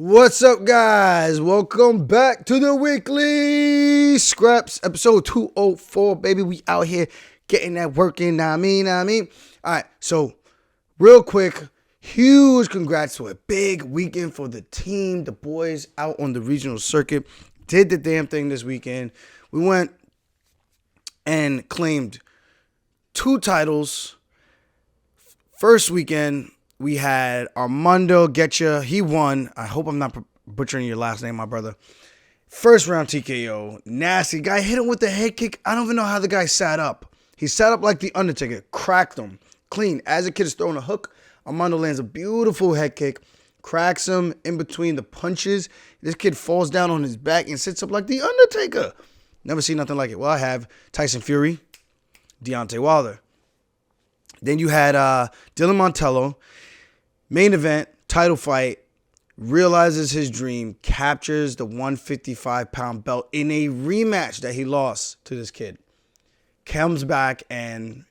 What's up, guys? Welcome back to the Weekly Scraps, episode 204. Baby, we out here getting that work in. All right, so real quick, huge congrats to a big weekend for the team. The boys out on the regional circuit did the damn thing this weekend. We went and claimed 2 titles. First weekend, we had Armando Getcha. He won. I hope I'm not butchering your last name, my brother. First round TKO. Nasty. Guy hit him with the head kick. I don't even know how the guy sat up. He sat up like the Undertaker. Cracked him. Clean. As the kid is throwing a hook, Armando lands a beautiful head kick. Cracks him in between the punches. This kid falls down on his back and sits up like the Undertaker. Never seen nothing like it. Well, I have Tyson Fury, Deontay Wilder. Then you had Dylan Montello. Main event, title fight, realizes his dream, captures the 155-pound belt in a rematch that he lost to this kid. Comes back and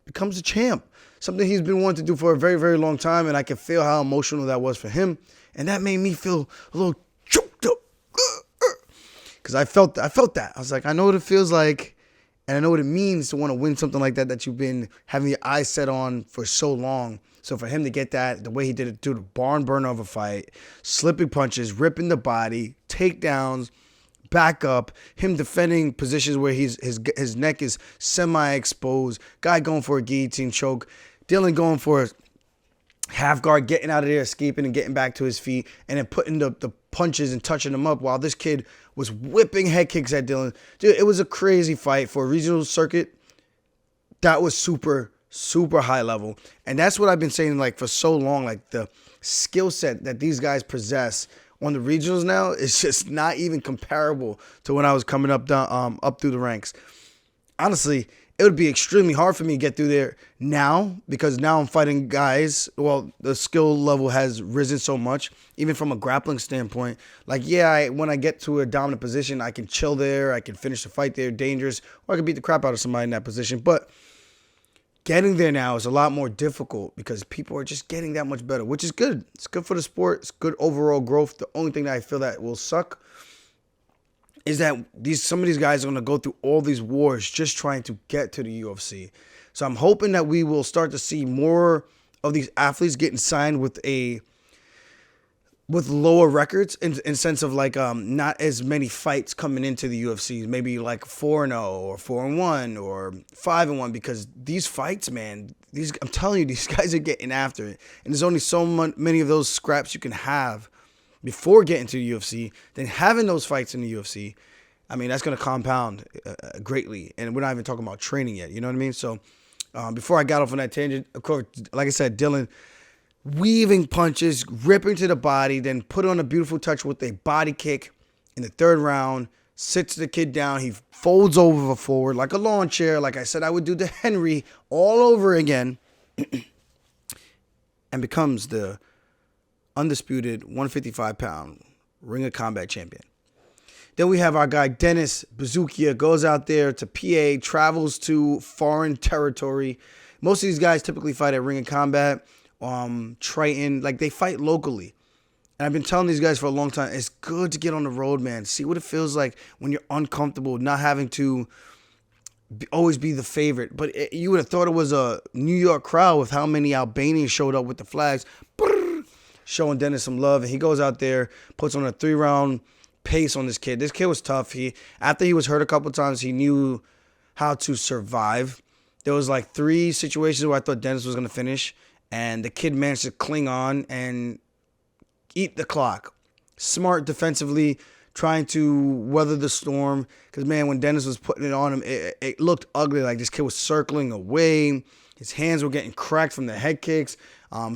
becomes a champ. Something he's been wanting to do for a very, very long time, and I can feel how emotional that was for him. And that made me feel a little choked up. Because I felt that. I was like, I know what it feels like, and I know what it means to want to win something like that you've been having your eyes set on for so long. So for him to get that, the way he did it, do the barn burner of a fight, slipping punches, ripping the body, takedowns, back up, him defending positions where his neck is semi-exposed, guy going for a guillotine choke, Dylan going for a half guard, getting out of there, escaping and getting back to his feet, and then putting the punches and touching them up while this kid was whipping head kicks at Dylan. Dude, it was a crazy fight for a regional circuit. That was super high level. And that's what I've been saying like for so long. Like the skill set that these guys possess on the regionals now is just not even comparable to when I was coming up through the ranks. Honestly, it would be extremely hard for me to get through there now because now I'm fighting guys. Well, the skill level has risen so much, even from a grappling standpoint. Like, yeah, when I get to a dominant position, I can chill there. I can finish the fight there, dangerous, or I can beat the crap out of somebody in that position. But getting there now is a lot more difficult because people are just getting that much better, which is good. It's good for the sport. It's good overall growth. The only thing that I feel that will suck is that some of these guys are going to go through all these wars just trying to get to the UFC. So I'm hoping that we will start to see more of these athletes getting signed with lower records in sense of like not as many fights coming into the UFC, maybe like 4-0 or 4-1 or 5-1, because these fights, man, I'm telling you, these guys are getting after it, and there's only so many of those scraps you can have before getting to the UFC. Then having those fights in the UFC, I mean, that's going to compound greatly, and we're not even talking about training yet. You know what I mean? So before I got off on that tangent, of course, like I said, Dylan weaving punches, ripping to the body, then put on a beautiful touch with a body kick in the third round, sits the kid down. He folds over forward like a lawn chair, like I said I would do to Henry all over again, and becomes the undisputed 155-pound Ring of Combat champion. Then we have our guy Dennis Bazookia, goes out there to PA, travels to foreign territory. Most of these guys typically fight at Ring of Combat, Triton, like they fight locally. And I've been telling these guys for a long time, it's good to get on the road, man. See what it feels like when you're uncomfortable, not having to always be the favorite. But you would have thought it was a New York crowd with how many Albanians showed up with the flags, showing Dennis some love. And he goes out there, puts on a 3-round pace on this kid. This kid was tough. After he was hurt a couple times, he knew how to survive. There was like 3 situations where I thought Dennis was going to finish, and the kid managed to cling on and eat the clock. Smart defensively, trying to weather the storm. Because, man, when Dennis was putting it on him, it looked ugly. Like this kid was circling away. His hands were getting cracked from the head kicks.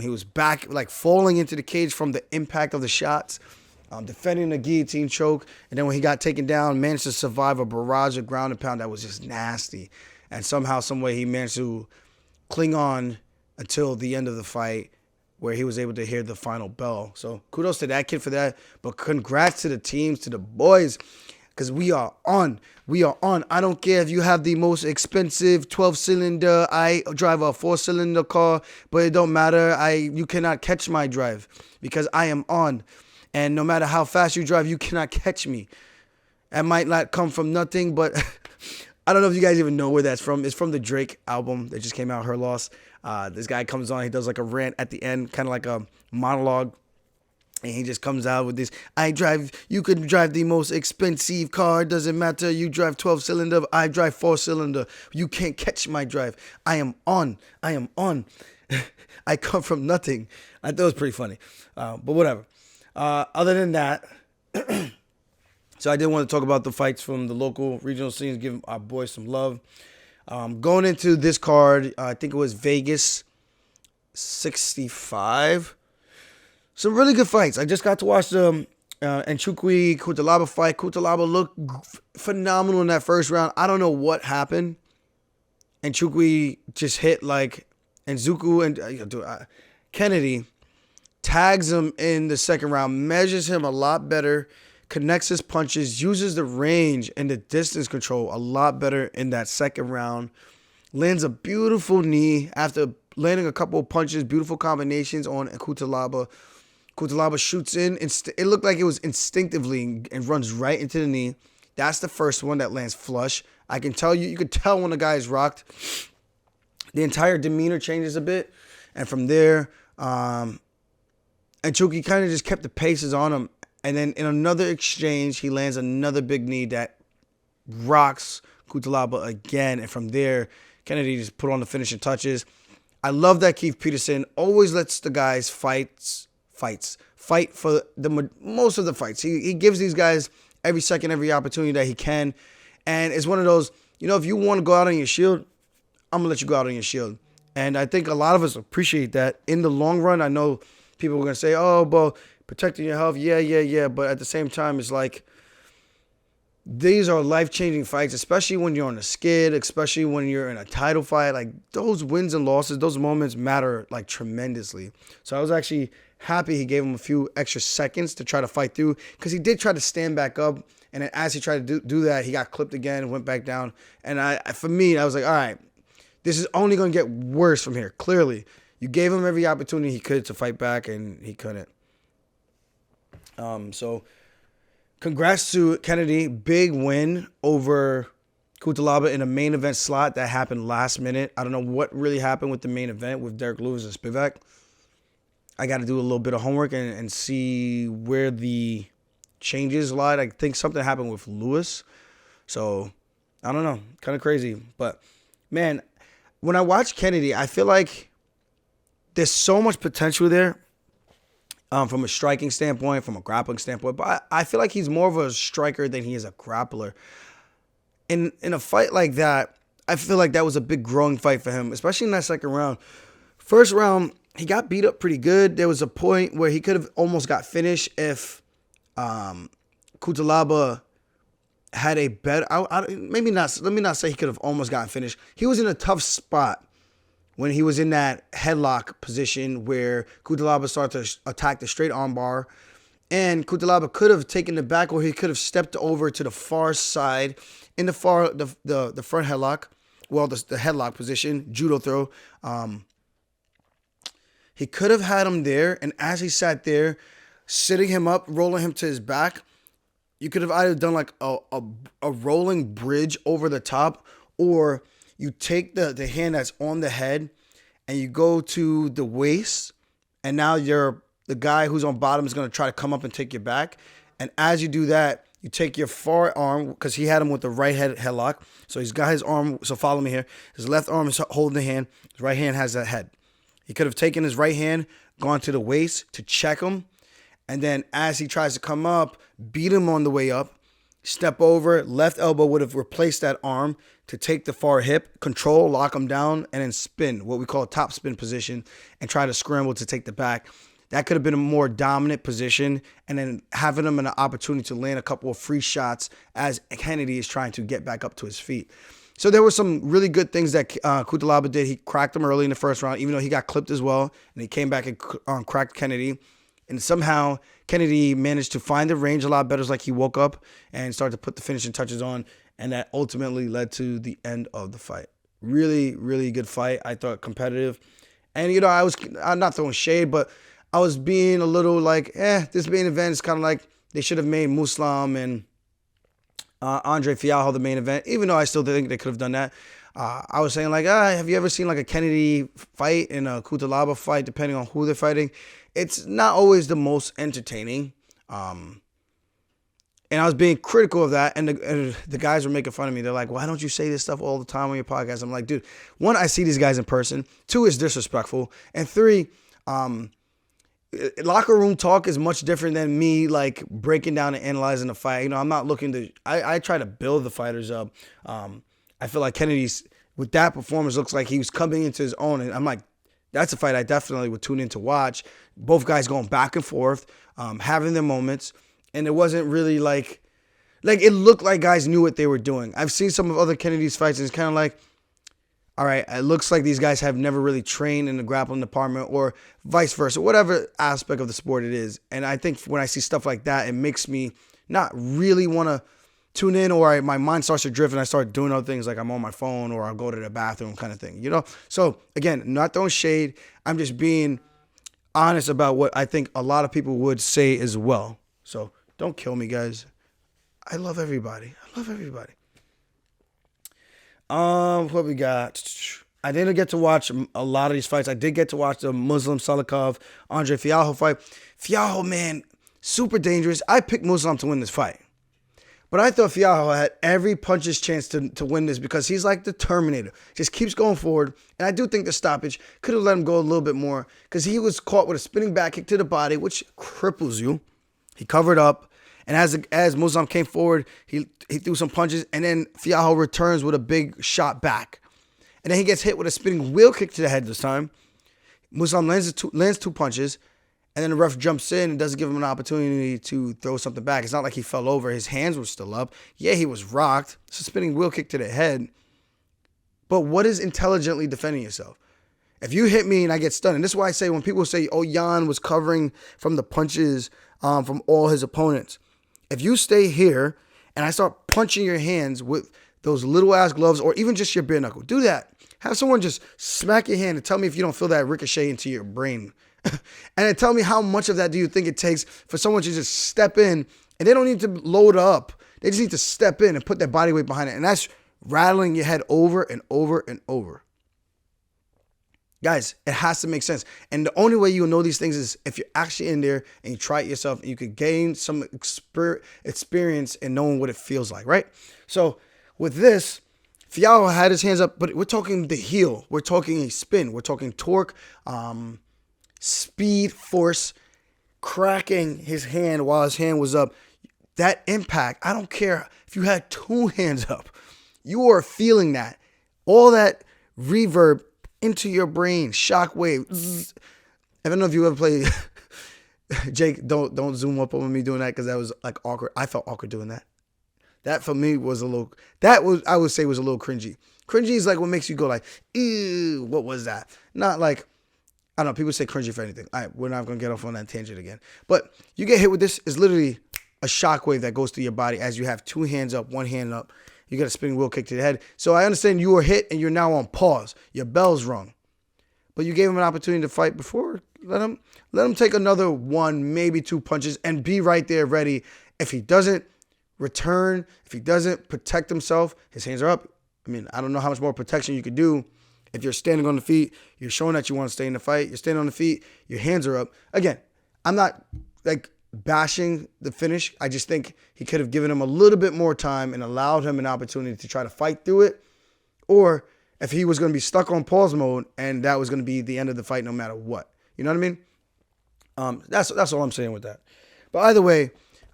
He was back, like falling into the cage from the impact of the shots. Defending the guillotine choke. And then when he got taken down, managed to survive a barrage of ground and pound that was just nasty. And somehow, some way, he managed to cling on until the end of the fight, where he was able to hear the final bell. So kudos to that kid for that. But congrats to the teams, to the boys, because we are on. We are on. I don't care if you have the most expensive 12-cylinder. I drive a 4-cylinder car, but it don't matter. You cannot catch my drive because I am on. And no matter how fast you drive, you cannot catch me. That might not come from nothing, but I don't know if you guys even know where that's from. It's from the Drake album that just came out, Her Loss. This guy comes on, he does like a rant at the end, kind of like a monologue. And he just comes out with this, you could drive the most expensive car, doesn't matter, you drive 12-cylinder, I drive 4-cylinder, you can't catch my drive, I am on, I come from nothing. I thought it was pretty funny, but whatever. Other than that, so I did want to talk about the fights from the local regional scenes, give our boys some love. Going into this card, I think it was Vegas 65. Some really good fights. I just got to watch the Nchukwi Cutelaba fight. Cutelaba looked phenomenal in that first round. I don't know what happened. Nchukwi just hit like Nzuku and Kennedy tags him in the second round, measures him a lot better, connects his punches, uses the range and the distance control a lot better in that second round. Lands a beautiful knee after landing a couple of punches, beautiful combinations on Cutelaba. Cutelaba shoots in. It looked like it was instinctively and runs right into the knee. That's the first one that lands flush. I can tell you could tell when the guy is rocked. The entire demeanor changes a bit. And from there, Nchukwi kind of just kept the paces on him. And then in another exchange, he lands another big knee that rocks Cutelaba again. And from there, Kennedy just put on the finishing touches. I love that Keith Peterson always lets the guys fight for the most of the fights. He gives these guys every second, every opportunity that he can. And it's one of those, if you want to go out on your shield, I'm going to let you go out on your shield. And I think a lot of us appreciate that. In the long run, I know people are going to say, oh, but protecting your health, yeah. But at the same time, it's like, these are life-changing fights, especially when you're on a skid, especially when you're in a title fight. Like, those wins and losses, those moments matter, like, tremendously. So I was actually happy he gave him a few extra seconds to try to fight through, because he did try to stand back up, and then as he tried to do that, he got clipped again and went back down. And for me, I was like, all right, this is only going to get worse from here. Clearly, you gave him every opportunity he could to fight back, and he couldn't. So congrats to Kennedy. Big win over Cutelaba in a main event slot that happened last minute. I don't know what really happened with the main event with Derek Lewis and Spivak. I got to do a little bit of homework and see where the changes lied. I think something happened with Lewis. So, I don't know. Kind of crazy. But, man, when I watch Kennedy, I feel like there's so much potential there from a striking standpoint, from a grappling standpoint. But I feel like he's more of a striker than he is a grappler. In a fight like that, I feel like that was a big growing fight for him, especially in that second round. First round, he got beat up pretty good. There was a point where he could have almost got finished if Cutelaba had a better... maybe not. Let me not say he could have almost gotten finished. He was in a tough spot when he was in that headlock position where Cutelaba started to attack the straight arm bar. And Cutelaba could have taken the back, or he could have stepped over to the far side in the front headlock. Well, the headlock position, judo throw. He could have had him there, and as he sat there, sitting him up, rolling him to his back, you could have either done like a rolling bridge over the top, or you take the hand that's on the head and you go to the waist, and now the guy who's on bottom is going to try to come up and take your back. And as you do that, you take your forearm, because he had him with the right headlock. So he's got his arm, so follow me here. His left arm is holding the hand. His right hand has that head. He could have taken his right hand, gone to the waist to check him, and then as he tries to come up, beat him on the way up, step over, left elbow would have replaced that arm to take the far hip, control, lock him down, and then spin, what we call a top spin position, and try to scramble to take the back. That could have been a more dominant position, and then having him an opportunity to land a couple of free shots as Kennedy is trying to get back up to his feet. So there were some really good things that Cutelaba did. He cracked him early in the first round, even though he got clipped as well. And he came back and cracked Kennedy. And somehow Kennedy managed to find the range a lot better. It's like he woke up and started to put the finishing touches on. And that ultimately led to the end of the fight. Really, really good fight. I thought competitive. And, I'm not throwing shade, but I was being a little like, this main event is kind of like they should have made Muslim and Andre Fialho the main event, even though I still think they could have done that. I was saying like, have you ever seen like a Kennedy fight and a Kutalaba fight, depending on who they're fighting? It's not always the most entertaining. And I was being critical of that, and the guys were making fun of me. They're like, why don't you say this stuff all the time on your podcast? I'm like, dude, one, I see these guys in person. Two, it's disrespectful. And three, locker room talk is much different than me like breaking down and analyzing the fight. You know, I'm not looking to, I try to build the fighters up. I feel like Kennedy's, with that performance, looks like he was coming into his own. And I'm like, that's a fight I definitely would tune in to watch. Both guys going back and forth, having their moments. And it wasn't really like it looked like guys knew what they were doing. I've seen some of other Kennedy's fights, and it's kind of like, all right, it looks like these guys have never really trained in the grappling department or vice versa, whatever aspect of the sport it is. And I think when I see stuff like that, it makes me not really want to tune in, or my mind starts to drift and I start doing other things like I'm on my phone or I'll go to the bathroom kind of thing, you know? So again, not throwing shade. I'm just being honest about what I think a lot of people would say as well. So don't kill me, guys. I love everybody. What we got? I didn't get to watch a lot of these fights. I did get to watch the Muslim Salikov, Andre Fialho fight. Fialho, man, super dangerous. I picked Muslim to win this fight. But I thought Fialho had every puncher's chance to win this because he's like the Terminator. Just keeps going forward. And I do think the stoppage could have let him go a little bit more because he was caught with a spinning back kick to the body, which cripples you. He covered up, and as Muslim came forward, he threw some punches, and then Fialho returns with a big shot back. And then he gets hit with a spinning wheel kick to the head this time. Muslim lands two punches, and then the ref jumps in and doesn't give him an opportunity to throw something back. It's not like he fell over. His hands were still up. Yeah, he was rocked. It's a spinning wheel kick to the head. But what is intelligently defending yourself? If you hit me and I get stunned, and this is why I say when people say, oh, Jan was covering from the punches from all his opponents. If you stay here and I start punching your hands with those little ass gloves or even just your bare knuckle, do that. Have someone just smack your hand and tell me if you don't feel that ricochet into your brain. And then tell me how much of that do you think it takes for someone to just step in, and they don't need to load up. They just need to step in and put their body weight behind it. And that's rattling your head over and over and over. Guys, it has to make sense. And the only way you'll know these things is if you're actually in there and you try it yourself and you could gain some experience in knowing what it feels like, right? So with this, Fialho had his hands up, but we're talking the heel. We're talking a spin. We're talking torque, speed, force, cracking his hand while his hand was up. That impact, I don't care if you had two hands up. You are feeling that. All that reverb into your brain, shockwave. I don't know if you ever played. Jake, don't zoom up on me doing that because that was like awkward. I felt awkward doing that. That for me was a little. I would say was a little cringy. Cringy is like what makes you go like, ew, what was that? Not like, I don't know. People say cringy for anything. All right, we're not gonna get off on that tangent again. But you get hit with this, is literally a shockwave that goes through your body as you have two hands up, one hand up. You got a spinning wheel kick to the head. So I understand you were hit and you're now on pause. Your bell's rung. But you gave him an opportunity to fight before. Let him take another one, maybe two punches and be right there ready. If he doesn't return, if he doesn't protect himself, his hands are up. I mean, I don't know how much more protection you could do. If you're standing on the feet, you're showing that you want to stay in the fight. You're standing on the feet, your hands are up. Again, I'm not like bashing the finish. I just think he could have given him a little bit more time and allowed him an opportunity to try to fight through it. Or if he was going to be stuck on pause mode and that was going to be the end of the fight no matter what. You know what I mean? That's all I'm saying with that. But either way,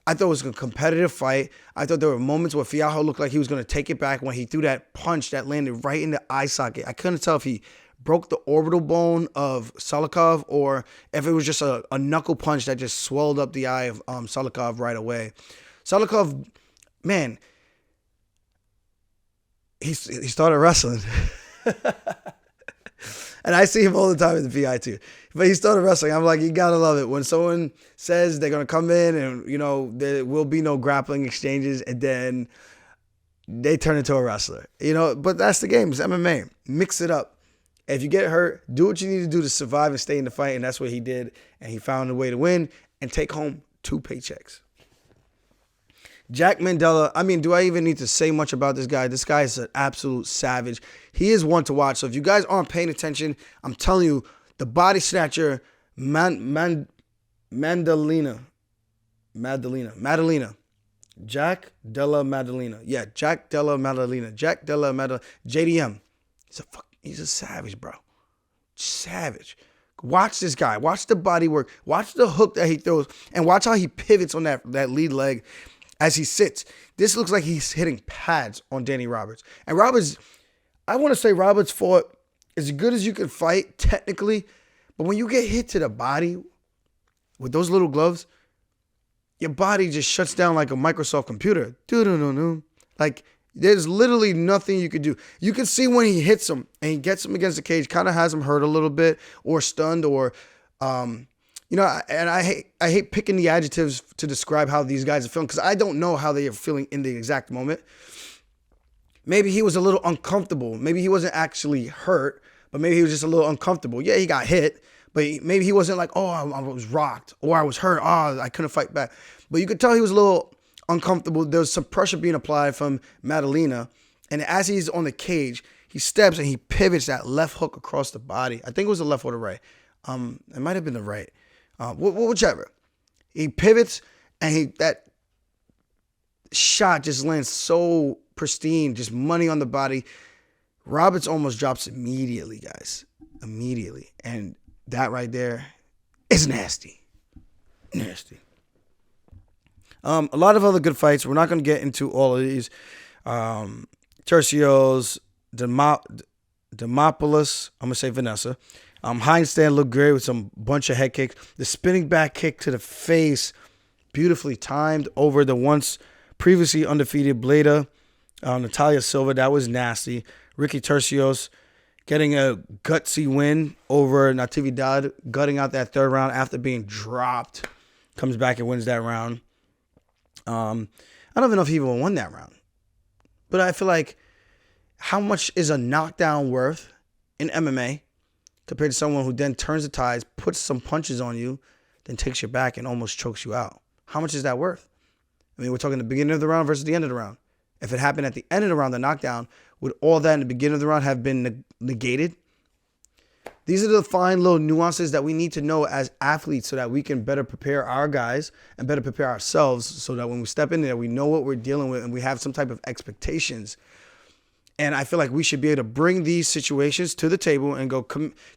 I thought it was a competitive fight. I thought there were moments where Fialho looked like he was going to take it back when he threw that punch that landed right in the eye socket. I couldn't tell if he broke the orbital bone of Salikov or if it was just a knuckle punch that just swelled up the eye of Salikov right away. Salikov, man, he started wrestling. And I see him all the time in the PI too. But he started wrestling. I'm like, you gotta love it. When someone says they're gonna come in and, you know, there will be no grappling exchanges, and then they turn into a wrestler. You know, but that's the game. It's MMA. Mix it up. If you get hurt, do what you need to do to survive and stay in the fight, and that's what he did. And he found a way to win and take home 2 paychecks. Jack Mandela, I mean, do I even need to say much about this guy? This guy is an absolute savage. He is one to watch. So if you guys aren't paying attention, I'm telling you, the body snatcher, Madalena. Jack Della Maddalena. Yeah, Jack Della Maddalena. Jack Della Maddalena. JDM. He's a savage, bro. Savage. Watch this guy. Watch the body work. Watch the hook that he throws. And watch how he pivots on that lead leg as he sits. This looks like he's hitting pads on Danny Roberts. And Roberts, I want to say Roberts fought as good as you can fight, technically. But when you get hit to the body with those little gloves, your body just shuts down like a Microsoft computer. Like, there's literally nothing you could do. You can see when he hits him and he gets him against the cage, kind of has him hurt a little bit or stunned or, and I hate picking the adjectives to describe how these guys are feeling because I don't know how they are feeling in the exact moment. Maybe he was a little uncomfortable. Maybe he wasn't actually hurt, but maybe he was just a little uncomfortable. Yeah, he got hit, but maybe he wasn't like, oh, I was rocked or I was hurt. Oh, I couldn't fight back. But you could tell he was a little uncomfortable. There was some pressure being applied from Madalena. And as he's on the cage, he steps and he pivots that left hook across the body. I think it was the left or the right. It might have been the right. Whichever. He pivots and that shot just lands so pristine, just money on the body. Roberts almost drops immediately, guys. Immediately. And that right there is nasty. Nasty. A lot of other good fights. We're not going to get into all of these. Tercios, Demopoulos, I'm going to say Vanessa. Hindstand looked great with some bunch of head kicks. The spinning back kick to the face, beautifully timed over the once previously undefeated Bleda, Natalia Silva. That was nasty. Ricky Tercios getting a gutsy win over Natividad, gutting out that third round after being dropped. Comes back and wins that round. I don't even know if he even won that round. But I feel like how much is a knockdown worth in MMA compared to someone who then turns the tides, puts some punches on you, then takes your back and almost chokes you out? How much is that worth? I mean, we're talking the beginning of the round versus the end of the round. If it happened at the end of the round, the knockdown, would all that in the beginning of the round have been negated? These are the fine little nuances that we need to know as athletes so that we can better prepare our guys and better prepare ourselves so that when we step in there, we know what we're dealing with and we have some type of expectations. And I feel like we should be able to bring these situations to the table and go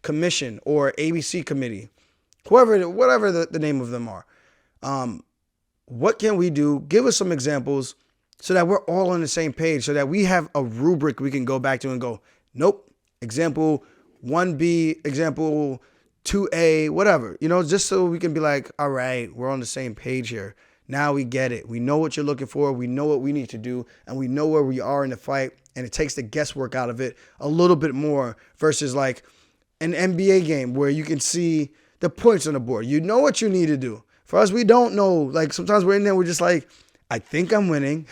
commission or ABC committee, whatever the name of them are. What can we do? Give us some examples so that we're all on the same page, so that we have a rubric we can go back to and go, nope, example 1B, example 2A, whatever, just so we can be like, all right, we're on the same page here. Now we get it. We know what you're looking for. We know what we need to do, and we know where we are in the fight, and it takes the guesswork out of it a little bit more versus like an NBA game where you can see the points on the board. You know what you need to do. For us, we don't know. Like sometimes we're in there, we're just like, I think I'm winning.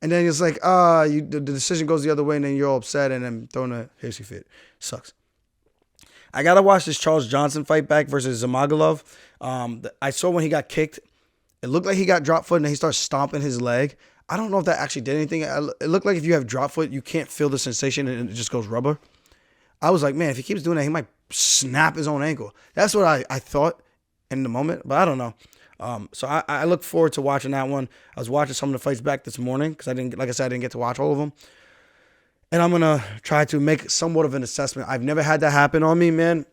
And then it's like, the decision goes the other way, and then you're all upset, and then throwing a hissy fit. Sucks. I got to watch this Charles Johnson fight back versus Zamagalov. I saw when he got kicked, it looked like he got drop foot, and then he started stomping his leg. I don't know if that actually did anything. It looked like if you have drop foot, you can't feel the sensation, and it just goes rubber. I was like, man, if he keeps doing that, he might snap his own ankle. That's what I thought in the moment, but I don't know. So I look forward to watching that one. I was watching some of the fights back this morning because I didn't get to watch all of them. And I'm going to try to make somewhat of an assessment. I've never had that happen on me, man.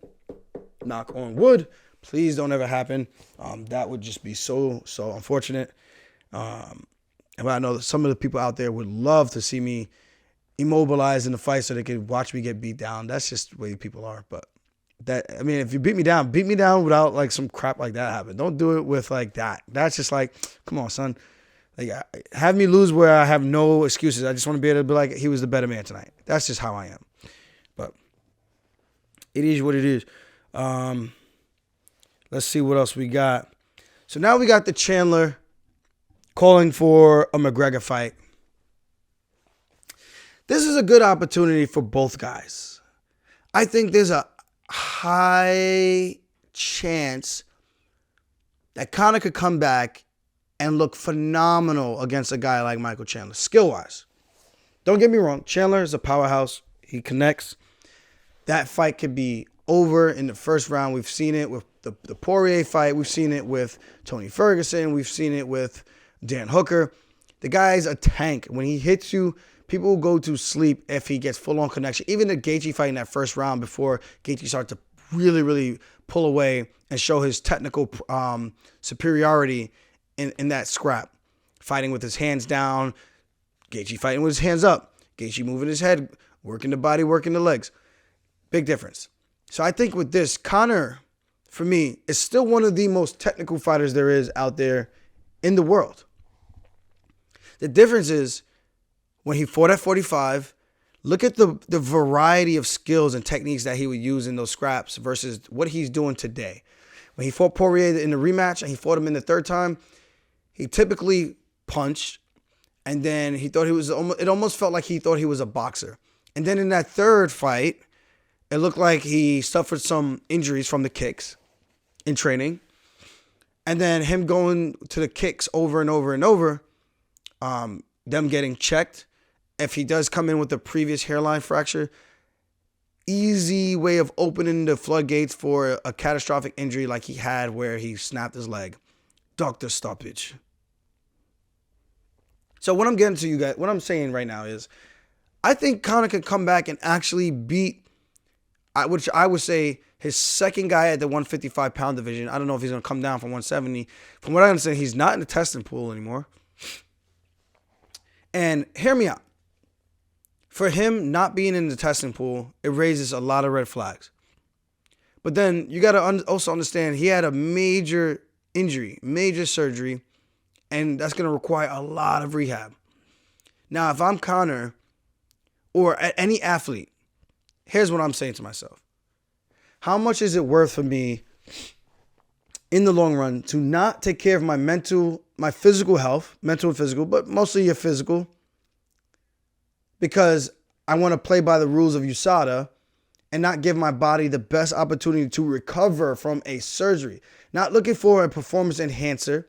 Knock on wood. Please don't ever happen. That would just be so unfortunate. But I know that some of the people out there would love to see me immobilized in the fight so they could watch me get beat down. That's just the way people are. But if you beat me down without like some crap like that happen. Don't do it with like that. That's just like, come on, son. Like, have me lose where I have no excuses. I just want to be able to be like, he was the better man tonight. That's just how I am. But it is what it is. Let's see what else we got. So now we got the Chandler calling for a McGregor fight. This is a good opportunity for both guys. I think there's a high chance that Conor could come back and look phenomenal against a guy like Michael Chandler, skill-wise. Don't get me wrong, Chandler is a powerhouse. He connects. That fight could be over in the first round. We've seen it with the Poirier fight. We've seen it with Tony Ferguson. We've seen it with Dan Hooker. The guy's a tank. When he hits you, people will go to sleep if he gets full-on connection. Even the Gaethje fight in that first round before Gaethje started to really, really pull away and show his technical superiority in that scrap. Fighting with his hands down, Gaethje fighting with his hands up, Gaethje moving his head, working the body, working the legs. Big difference. So I think with this, Conor, for me, is still one of the most technical fighters there is out there in the world. The difference is when he fought at 45, look at the variety of skills and techniques that he would use in those scraps versus what he's doing today. When he fought Poirier in the rematch and he fought him in the third time, he typically punched, and then he thought it almost felt like he thought he was a boxer. And then in that third fight, it looked like he suffered some injuries from the kicks in training. And then him going to the kicks over and over and over, them getting checked. If he does come in with a previous hairline fracture, easy way of opening the floodgates for a catastrophic injury like he had where he snapped his leg. Doctor stoppage. So what I'm getting to you guys, what I'm saying right now is, I think Conor could come back and actually beat, which I would say, his second guy at the 155-pound division. I don't know if he's going to come down from 170. From what I understand, he's not in the testing pool anymore. And hear me out. For him not being in the testing pool, it raises a lot of red flags. But then you got to also understand he had a major injury, major surgery, and that's going to require a lot of rehab. Now, if I'm Conor or any athlete, here's what I'm saying to myself. How much is it worth for me in the long run to not take care of my physical health, mental and physical, but mostly your physical, because I want to play by the rules of USADA and not give my body the best opportunity to recover from a surgery? Not looking for a performance enhancer,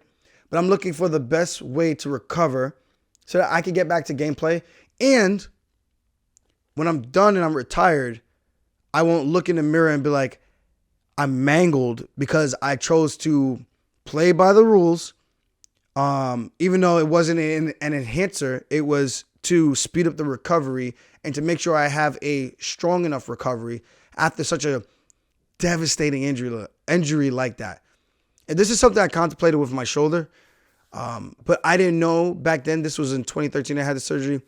but I'm looking for the best way to recover so that I can get back to gameplay. And when I'm done and I'm retired, I won't look in the mirror and be like, I'm mangled because I chose to play by the rules. Even though it wasn't an enhancer, it was to speed up the recovery and to make sure I have a strong enough recovery after such a devastating injury like that. And this is something I contemplated with my shoulder. But I didn't know back then. This was in 2013. I had the surgery,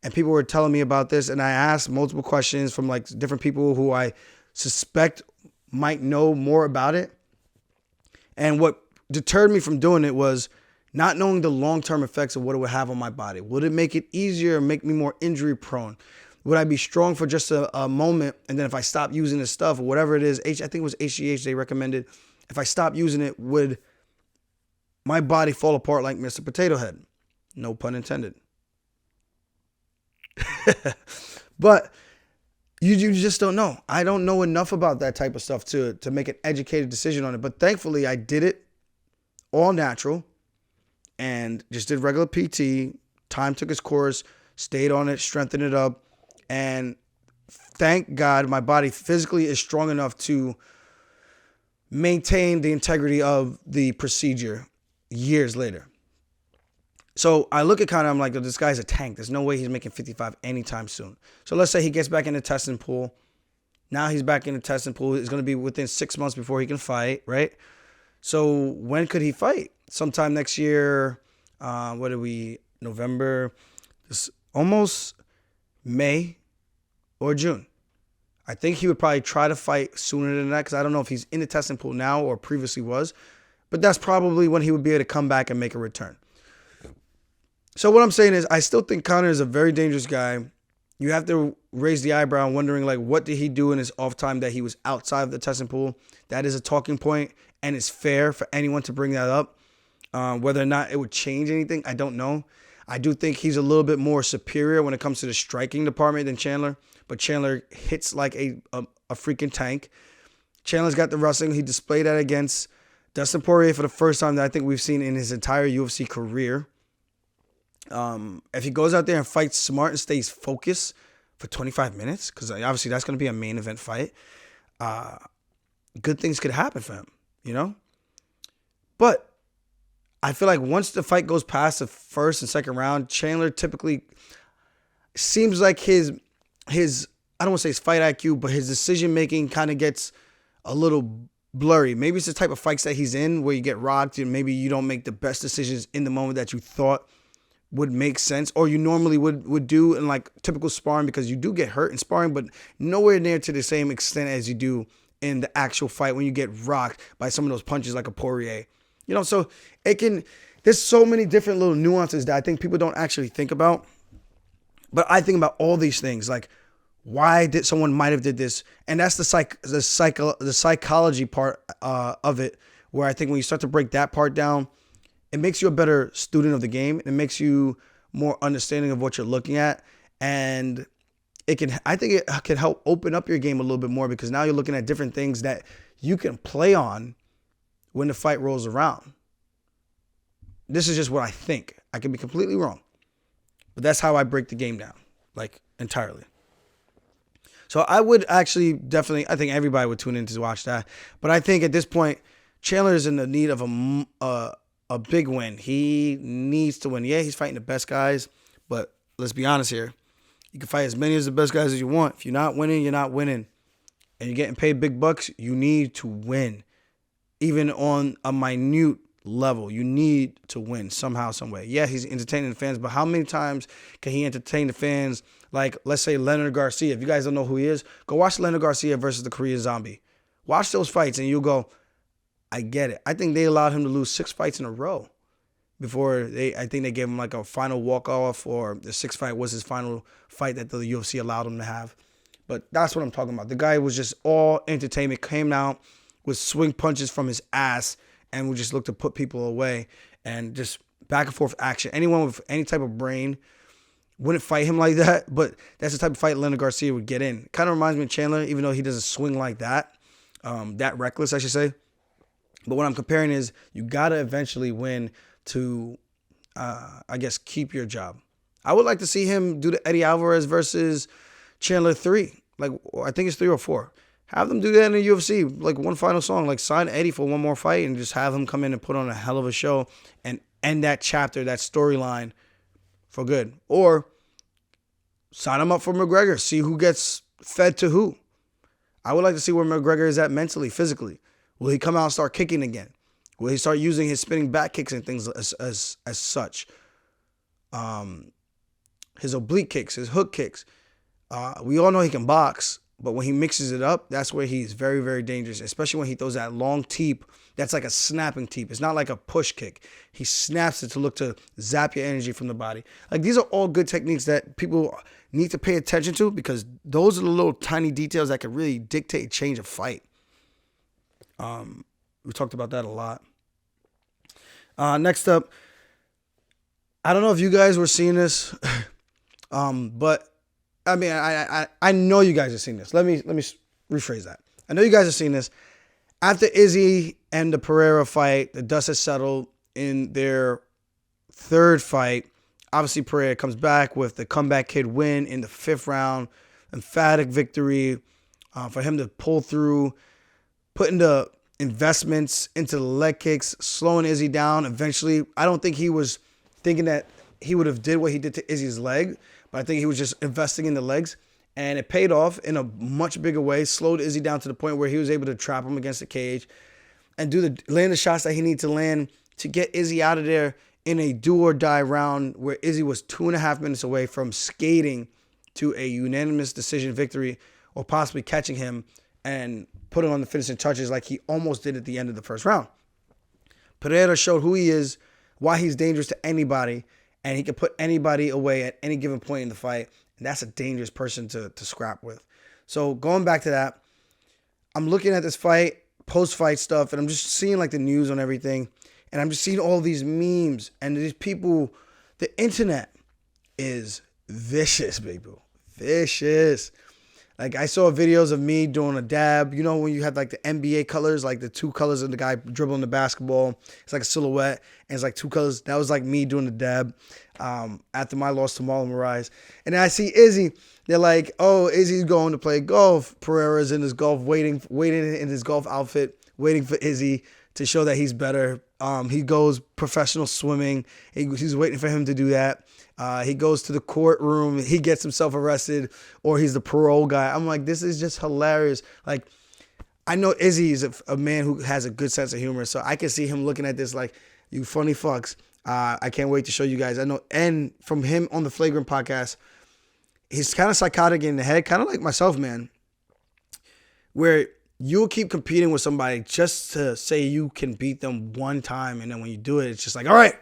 and people were telling me about this. And I asked multiple questions from like different people who I suspect might know more about it. And what deterred me from doing it was not knowing the long-term effects of what it would have on my body. Would it make it easier, make me more injury prone? Would I be strong for just a moment? And then if I stop using this stuff or whatever it is, I think it was HGH they recommended. If I stop using it, would my body fall apart like Mr. Potato Head? No pun intended. But you just don't know. I don't know enough about that type of stuff to make an educated decision on it. But thankfully, I did it all natural and just did regular PT. Time took its course, stayed on it, strengthened it up. And thank God my body physically is strong enough to maintain the integrity of the procedure years later. So I look at Conor, I'm like, this guy's a tank. There's no way he's making 55 anytime soon. So let's say he gets back in the testing pool. Now he's back in the testing pool. It's going to be within 6 months before he can fight, right? So when could he fight? Sometime next year. November? This almost May or June. I think he would probably try to fight sooner than that because I don't know if he's in the testing pool now or previously was. But that's probably when he would be able to come back and make a return. So what I'm saying is I still think Conor is a very dangerous guy. You have to raise the eyebrow wondering, like, what did he do in his off time that he was outside of the testing pool? That is a talking point, and it's fair for anyone to bring that up. Whether or not it would change anything, I don't know. I do think he's a little bit more superior when it comes to the striking department than Chandler. but Chandler hits like a freaking tank. Chandler's got the wrestling. He displayed that against Dustin Poirier for the first time that I think we've seen in his entire UFC career. If he goes out there and fights smart and stays focused for 25 minutes, because obviously that's going to be a main event fight, good things could happen for him, you know? But I feel like once the fight goes past the first and second round, Chandler typically seems like his I don't want to say his fight IQ, but his decision-making kind of gets a little blurry. Maybe it's the type of fights that he's in where you get rocked and maybe you don't make the best decisions in the moment that you thought would make sense or you normally would do in like typical sparring, because you do get hurt in sparring, but nowhere near to the same extent as you do in the actual fight when you get rocked by some of those punches like a Poirier. You know, so there's so many different little nuances that I think people don't actually think about. But I think about all these things, like why did someone might have did this? And that's the psychology part of it, where I think when you start to break that part down, it makes you a better student of the game. It makes you more understanding of what you're looking at. And I think it can help open up your game a little bit more, because now you're looking at different things that you can play on when the fight rolls around. This is just what I think. I can be completely wrong, but that's how I break the game down, like entirely. So I would actually definitely, I think everybody would tune in to watch that. But I think at this point, Chandler is in the need of a big win. He needs to win. Yeah, he's fighting the best guys, but let's be honest here. You can fight as many of the best guys as you want. If you're not winning, you're not winning. And you're getting paid big bucks, you need to win. Even on a minute level, you need to win somehow, some way. Yeah, he's entertaining the fans, but how many times can he entertain the fans? Like, let's say Leonard Garcia. If you guys don't know who he is, go watch Leonard Garcia versus the Korean Zombie. Watch those fights and you'll go, I get it. I think they allowed him to lose 6 fights in a row before I think they gave him like a final walk-off, or the 6th fight was his final fight that the UFC allowed him to have. But that's what I'm talking about. The guy was just all entertainment, came out with swing punches from his ass and would just look to put people away, and just back and forth action. Anyone with any type of brain wouldn't fight him like that, but that's the type of fight Leonard Garcia would get in. Kind of reminds me of Chandler, even though he doesn't swing like that, that reckless, I should say. But what I'm comparing is you got to eventually win to, I guess, keep your job. I would like to see him do the Eddie Alvarez versus Chandler 3. Like, I think it's 3 or 4. Have them do that in the UFC, like one final song, like sign Eddie for one more fight and just have him come in and put on a hell of a show and end that chapter, that storyline for good. Or sign him up for McGregor, see who gets fed to who. I would like to see where McGregor is at mentally, physically. Will he come out and start kicking again? Will he start using his spinning back kicks and things as such? His oblique kicks, his hook kicks. We all know he can box, but when he mixes it up, that's where he's very, very dangerous, especially when he throws that long teep. That's like a snapping teep. It's not like a push kick. He snaps it to look to zap your energy from the body. Like, these are all good techniques that people need to pay attention to, because those are the little tiny details that can really dictate change a fight. We talked about that a lot. Next up, I don't know if you guys were seeing this, but I mean, I know you guys have seen this. Let me rephrase that. I know you guys have seen this. After Izzy and the Pereira fight, the dust has settled in their 3rd fight. Obviously, Pereira comes back with the comeback kid win in the 5th round. Emphatic victory for him to pull through, putting the investments into the leg kicks, slowing Izzy down. Eventually, I don't think he was thinking that he would have did what he did to Izzy's leg, but I think he was just investing in the legs, and it paid off in a much bigger way. Slowed Izzy down to the point where he was able to trap him against the cage and land the shots that he needed to land to get Izzy out of there in a do or die round where Izzy was 2.5 minutes away from skating to a unanimous decision victory, or possibly catching him and putting on the finishing touches like he almost did at the end of the 1st round. Pereira showed who he is, why he's dangerous to anybody, and he can put anybody away at any given point in the fight. And that's a dangerous person to scrap with. So going back to that, I'm looking at this fight, post-fight stuff, and I'm just seeing like the news on everything. And I'm just seeing all these memes and these people. The internet is vicious, people. Vicious. Like, I saw videos of me doing a dab. You know when you have like the NBA colors, like the two colors of the guy dribbling the basketball. It's like a silhouette, and it's like two colors. That was like me doing the dab after my loss to Marlon Moraes. And then I see Izzy. They're like, oh, Izzy's going to play golf. Pereira's in his golf, waiting in his golf outfit, waiting for Izzy to show that he's better. He goes professional swimming. He's waiting for him to do that. He goes to the courtroom. He gets himself arrested, or he's the parole guy. I'm like, this is just hilarious. Like, I know Izzy is a man who has a good sense of humor, so I can see him looking at this like, you funny fucks. I can't wait to show you guys. I know, and from him on the Flagrant podcast, he's kind of psychotic in the head, kind of like myself, man, where you'll keep competing with somebody just to say you can beat them one time, and then when you do it, it's just like, all right,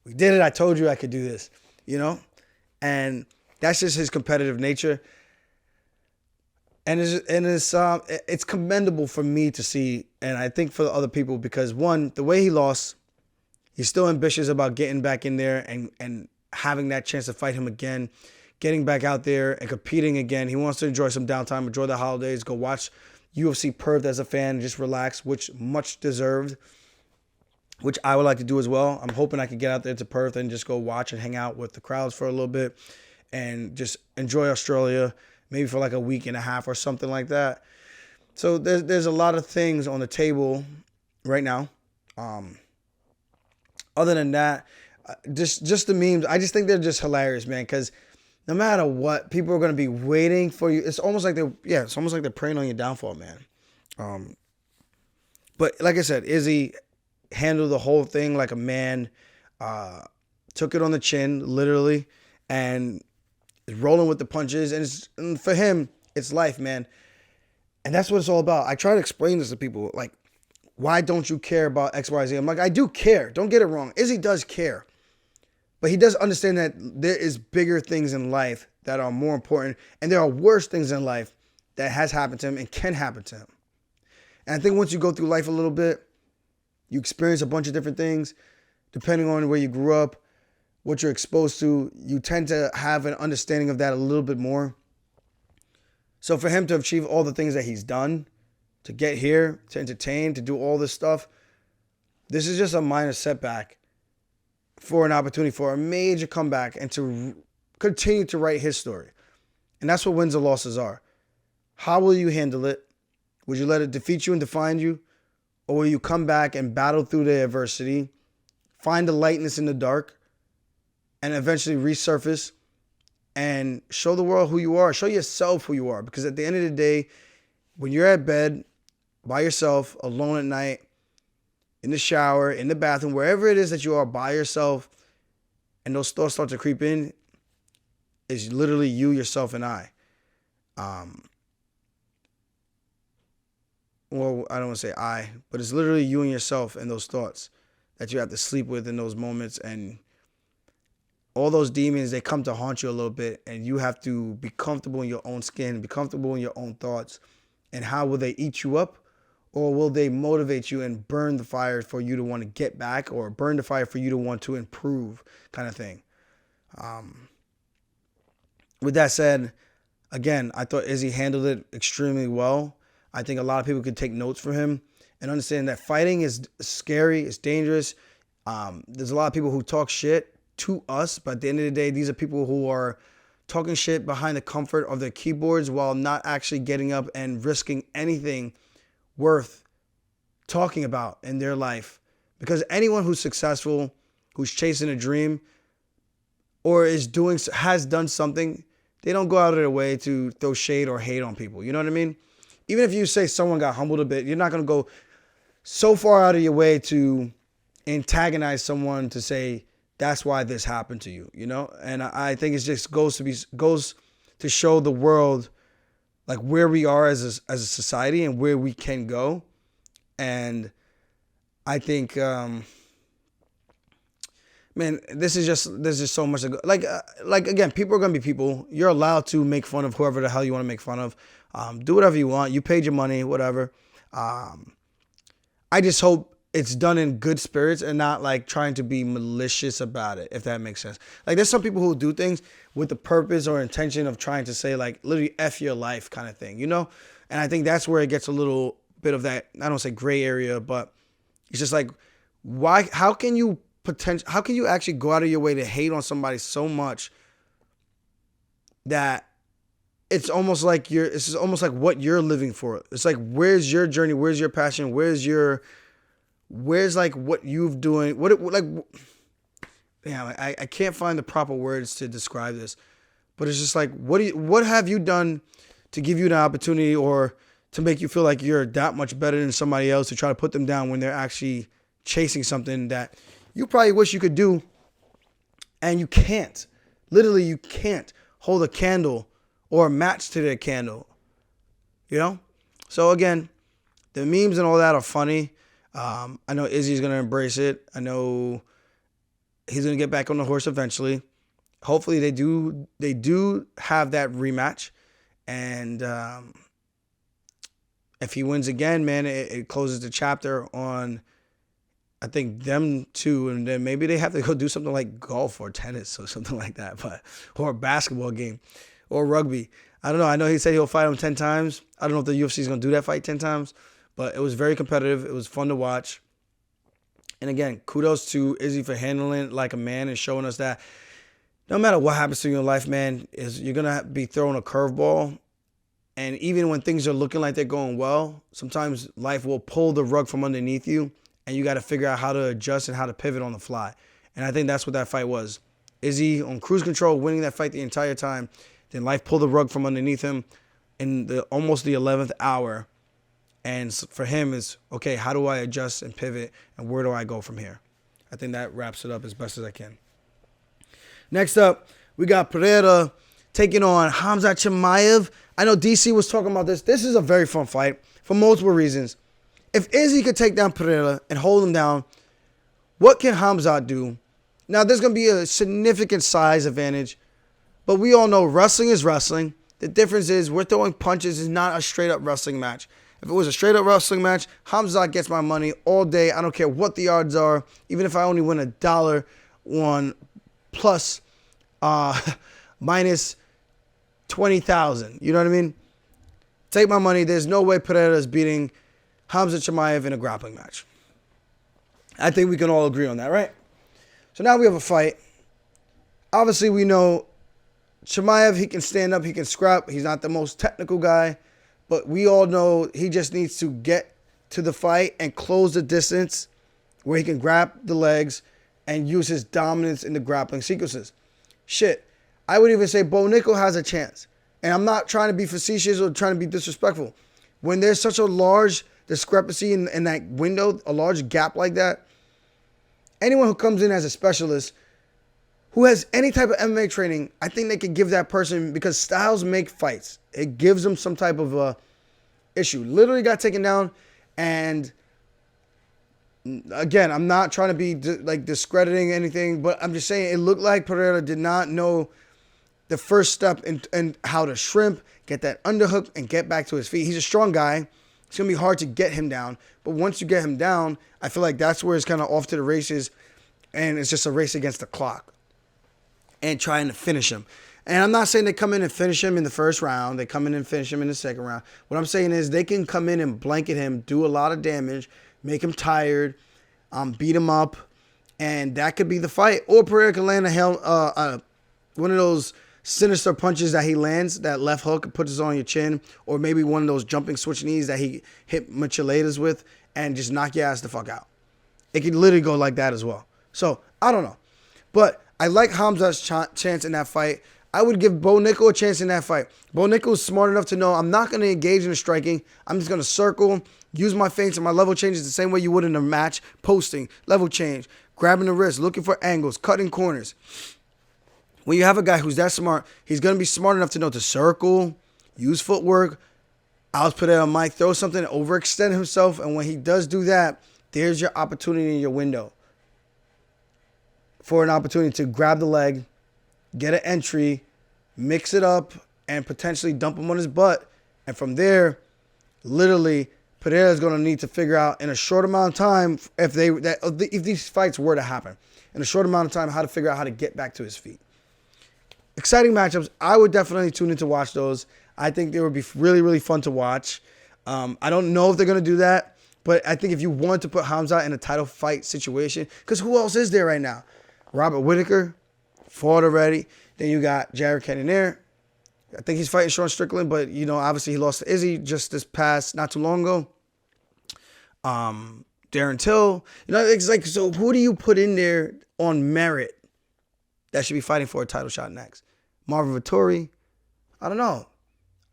we did it. I told you I could do this, you know? And that's just his competitive nature. And it's commendable for me to see, and I think for the other people, because one, the way he lost, he's still ambitious about getting back in there and having that chance to fight him again, getting back out there and competing again. He wants to enjoy some downtime, enjoy the holidays, go watch UFC Perth as a fan and just relax, which much deserved, which I would like to do as well. I'm hoping I can get out there to Perth and just go watch and hang out with the crowds for a little bit and just enjoy Australia, maybe for like a week and a half or something like that. So there's a lot of things on the table right now. Other than that, just the memes, I just think they're just hilarious, man, because no matter what, people are going to be waiting for you. It's almost like they're preying on your downfall, man. But like I said, Izzy handled the whole thing like a man, took it on the chin, literally, and is rolling with the punches. And for him, it's life, man. And that's what it's all about. I try to explain this to people, like, why don't you care about X, Y, Z? I'm like, I do care. Don't get it wrong. Izzy does care. But he does understand that there is bigger things in life that are more important, and there are worse things in life that has happened to him and can happen to him. And I think once you go through life a little bit, you experience a bunch of different things, depending on where you grew up, what you're exposed to, you tend to have an understanding of that a little bit more. So for him to achieve all the things that he's done, to get here, to entertain, to do all this stuff, this is just a minor setback for an opportunity for a major comeback and to continue to write his story. And that's what wins and losses are. How will you handle it? Would you let it defeat you and define you? Or will you come back and battle through the adversity, find the lightness in the dark, and eventually resurface and show the world who you are, show yourself who you are? Because at the end of the day, when you're at bed, by yourself, alone at night, in the shower, in the bathroom, wherever it is that you are by yourself, and those thoughts start to creep in, is literally you, yourself, and I. Well, I don't want to say I, but it's literally you and yourself and those thoughts that you have to sleep with in those moments. And all those demons, they come to haunt you a little bit, and you have to be comfortable in your own skin, be comfortable in your own thoughts. And how will they eat you up? Or will they motivate you and burn the fire for you to want to get back, or burn the fire for you to want to improve, kind of thing? With that said, again, I thought Izzy handled it extremely well. I think a lot of people could take notes from him and understand that fighting is scary, it's dangerous. There's a lot of people who talk shit to us, but at the end of the day, these are people who are talking shit behind the comfort of their keyboards while not actually getting up and risking anything worth talking about in their life. Because anyone who's successful, who's chasing a dream, or has done something, they don't go out of their way to throw shade or hate on people. You know what I mean? Even if you say someone got humbled a bit, you're not going to go so far out of your way to antagonize someone to say that's why this happened to you, you know? And I think it just goes to show the world like where we are as a society and where we can go. And I think, man, there's just so much to go. Like again, people are gonna be people. You're allowed to make fun of whoever the hell you want to make fun of. Do whatever you want. You paid your money, whatever. I just hope it's done in good spirits and not like trying to be malicious about it, if that makes sense. Like there's some people who do things with the purpose or intention of trying to say like literally F your life kind of thing, you know? And I think that's where it gets a little bit of that, I don't say gray area, but it's just like, why, how can you actually go out of your way to hate on somebody so much that it's almost like it's almost like what you're living for. It's like, where's your journey? Where's your passion? Where's like what you've doing? I can't find the proper words to describe this, but it's just like, what have you done to give you the opportunity or to make you feel like you're that much better than somebody else, to try to put them down when they're actually chasing something that you probably wish you could do and you can't. Literally, you can't hold a candle or a match to their candle, you know? So again, the memes and all that are funny. I know Izzy's going to embrace it. I know he's going to get back on the horse eventually. Hopefully they do have that rematch. And if he wins again, man, it closes the chapter on, I think, them two. And then maybe they have to go do something like golf or tennis or something like that, or a basketball game. Or rugby. I don't know. I know he said he'll fight him 10 times. I don't know if the UFC is going to do that fight 10 times. But it was very competitive. It was fun to watch. And again, kudos to Izzy for handling it like a man and showing us that no matter what happens to you in life, man, you're going to be throwing a curveball. And even when things are looking like they're going well, sometimes life will pull the rug from underneath you. And you got to figure out how to adjust and how to pivot on the fly. And I think that's what that fight was. Izzy on cruise control, winning that fight the entire time. Then life pulled the rug from underneath him in almost the 11th hour. And for him, it's, okay, how do I adjust and pivot, and where do I go from here? I think that wraps it up as best as I can. Next up, we got Pereira taking on Khamzat Chimaev. I know DC was talking about this. This is a very fun fight for multiple reasons. If Izzy could take down Pereira and hold him down, what can Khamzat do? Now, there's going to be a significant size advantage. But we all know wrestling is wrestling. The difference is we're throwing punches is not a straight-up wrestling match. If it was a straight-up wrestling match, Khamzat gets my money all day. I don't care what the odds are. Even if I only win $1 on plus minus 20,000. You know what I mean? Take my money. There's no way Pereira is beating Khamzat Chimaev in a grappling match. I think we can all agree on that, right? So now we have a fight. Obviously, we know Chimaev, he can stand up, he can scrap. He's not the most technical guy, but we all know he just needs to get to the fight and close the distance where he can grab the legs and use his dominance in the grappling sequences. Shit, I would even say Bo Nickel has a chance. And I'm not trying to be facetious or trying to be disrespectful. When there's such a large discrepancy in that window, a large gap like that, anyone who comes in as a specialist who has any type of MMA training, I think they could give that person, because styles make fights. It gives them some type of issue. Literally got taken down, and again, I'm not trying to be discrediting anything, but I'm just saying it looked like Pereira did not know the first step in how to shrimp, get that underhook, and get back to his feet. He's a strong guy. It's going to be hard to get him down, but once you get him down, I feel like that's where it's kind of off to the races, and it's just a race against the clock and trying to finish him. And I'm not saying they come in and finish him in the first round. They come in and finish him in the second round. What I'm saying is they can come in and blanket him, do a lot of damage, make him tired, beat him up, and that could be the fight. Or Pereira can land one of those sinister punches that he lands, that left hook, puts it on your chin, or maybe one of those jumping switch knees that he hit Micheladas with and just knock your ass the fuck out. It could literally go like that as well. So, I don't know. But I like Khamzat's chance in that fight. I would give Bo Nickel a chance in that fight. Bo Nickel is smart enough to know I'm not going to engage in the striking. I'm just going to circle, use my feints and my level changes the same way you would in a match. Posting, level change, grabbing the wrist, looking for angles, cutting corners. When you have a guy who's that smart, he's going to be smart enough to know to circle, use footwork. Alex Pereira might throw something, overextend himself, and when he does do that, there's your opportunity in your window for an opportunity to grab the leg, get an entry, mix it up, and potentially dump him on his butt. And from there, literally Pereira is going to need to figure out in a short amount of time if these fights were to happen, in a short amount of time, how to figure out how to get back to his feet. Exciting matchups. I would definitely tune in to watch those. I think they would be really, really fun to watch. I don't know if they're going to do that, but I think if you want to put Khamzat in a title fight situation, because who else is there right now? Robert Whittaker fought already. Then you got Jared Cannonier. I think he's fighting Sean Strickland, but, obviously he lost to Izzy just this past, not too long ago. Darren Till. It's like, so who do you put in there on merit that should be fighting for a title shot next? Marvin Vettori? I don't know.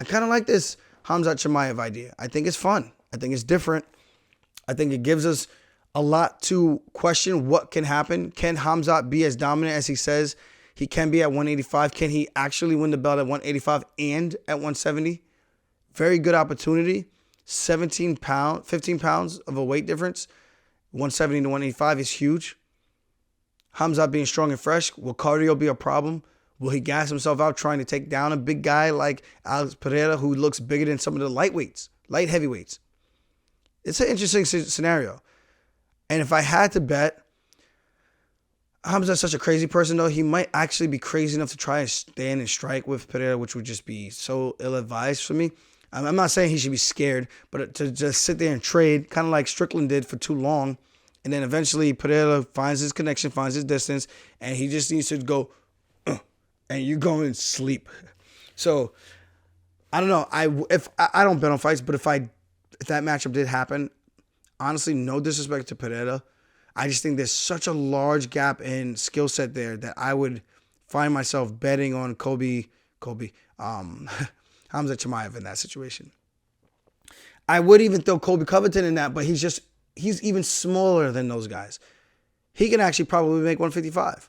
I kind of like this Khamzat Chimaev idea. I think it's fun. I think it's different. I think it gives us a lot to question what can happen. Can Khamzat be as dominant as he says he can be at 185? Can he actually win the belt at 185 and at 170? Very good opportunity. 15 pounds of a weight difference. 170 to 185 is huge. Khamzat being strong and fresh. Will cardio be a problem? Will he gas himself out trying to take down a big guy like Alex Pereira, who looks bigger than some of the light heavyweights? It's an interesting scenario. And if I had to bet, Khamzat's such a crazy person, though. He might actually be crazy enough to try and stand and strike with Pereira, which would just be so ill-advised for me. I'm not saying he should be scared, but to just sit there and trade, kind of like Strickland did for too long, and then eventually Pereira finds his connection, finds his distance, and he just needs to go, and you go and sleep. So, I don't know. I don't bet on fights, but if that matchup did happen, honestly, no disrespect to Pereira, I just think there's such a large gap in skill set there that I would find myself betting on Khamzat Chimaev in that situation. I would even throw Colby Covington in that, but he's even smaller than those guys. He can actually probably make 155.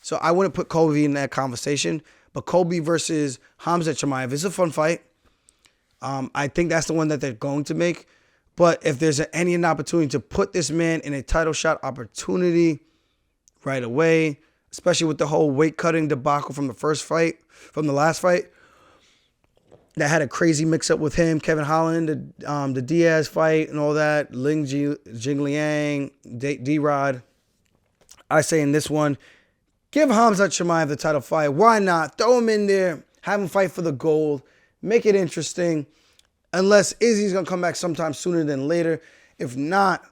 So I wouldn't put Colby in that conversation, but Colby versus Khamzat Chimaev is a fun fight. I think that's the one that they're going to make. But if there's an opportunity to put this man in a title shot opportunity right away, especially with the whole weight cutting debacle from the last fight, that had a crazy mix-up with him, Kevin Holland, the Diaz fight and all that, Jingliang, D-Rod. I say in this one, give Khamzat Chimaev the title fight. Why not? Throw him in there, have him fight for the gold, make it interesting, unless Izzy's going to come back sometime sooner than later. If not,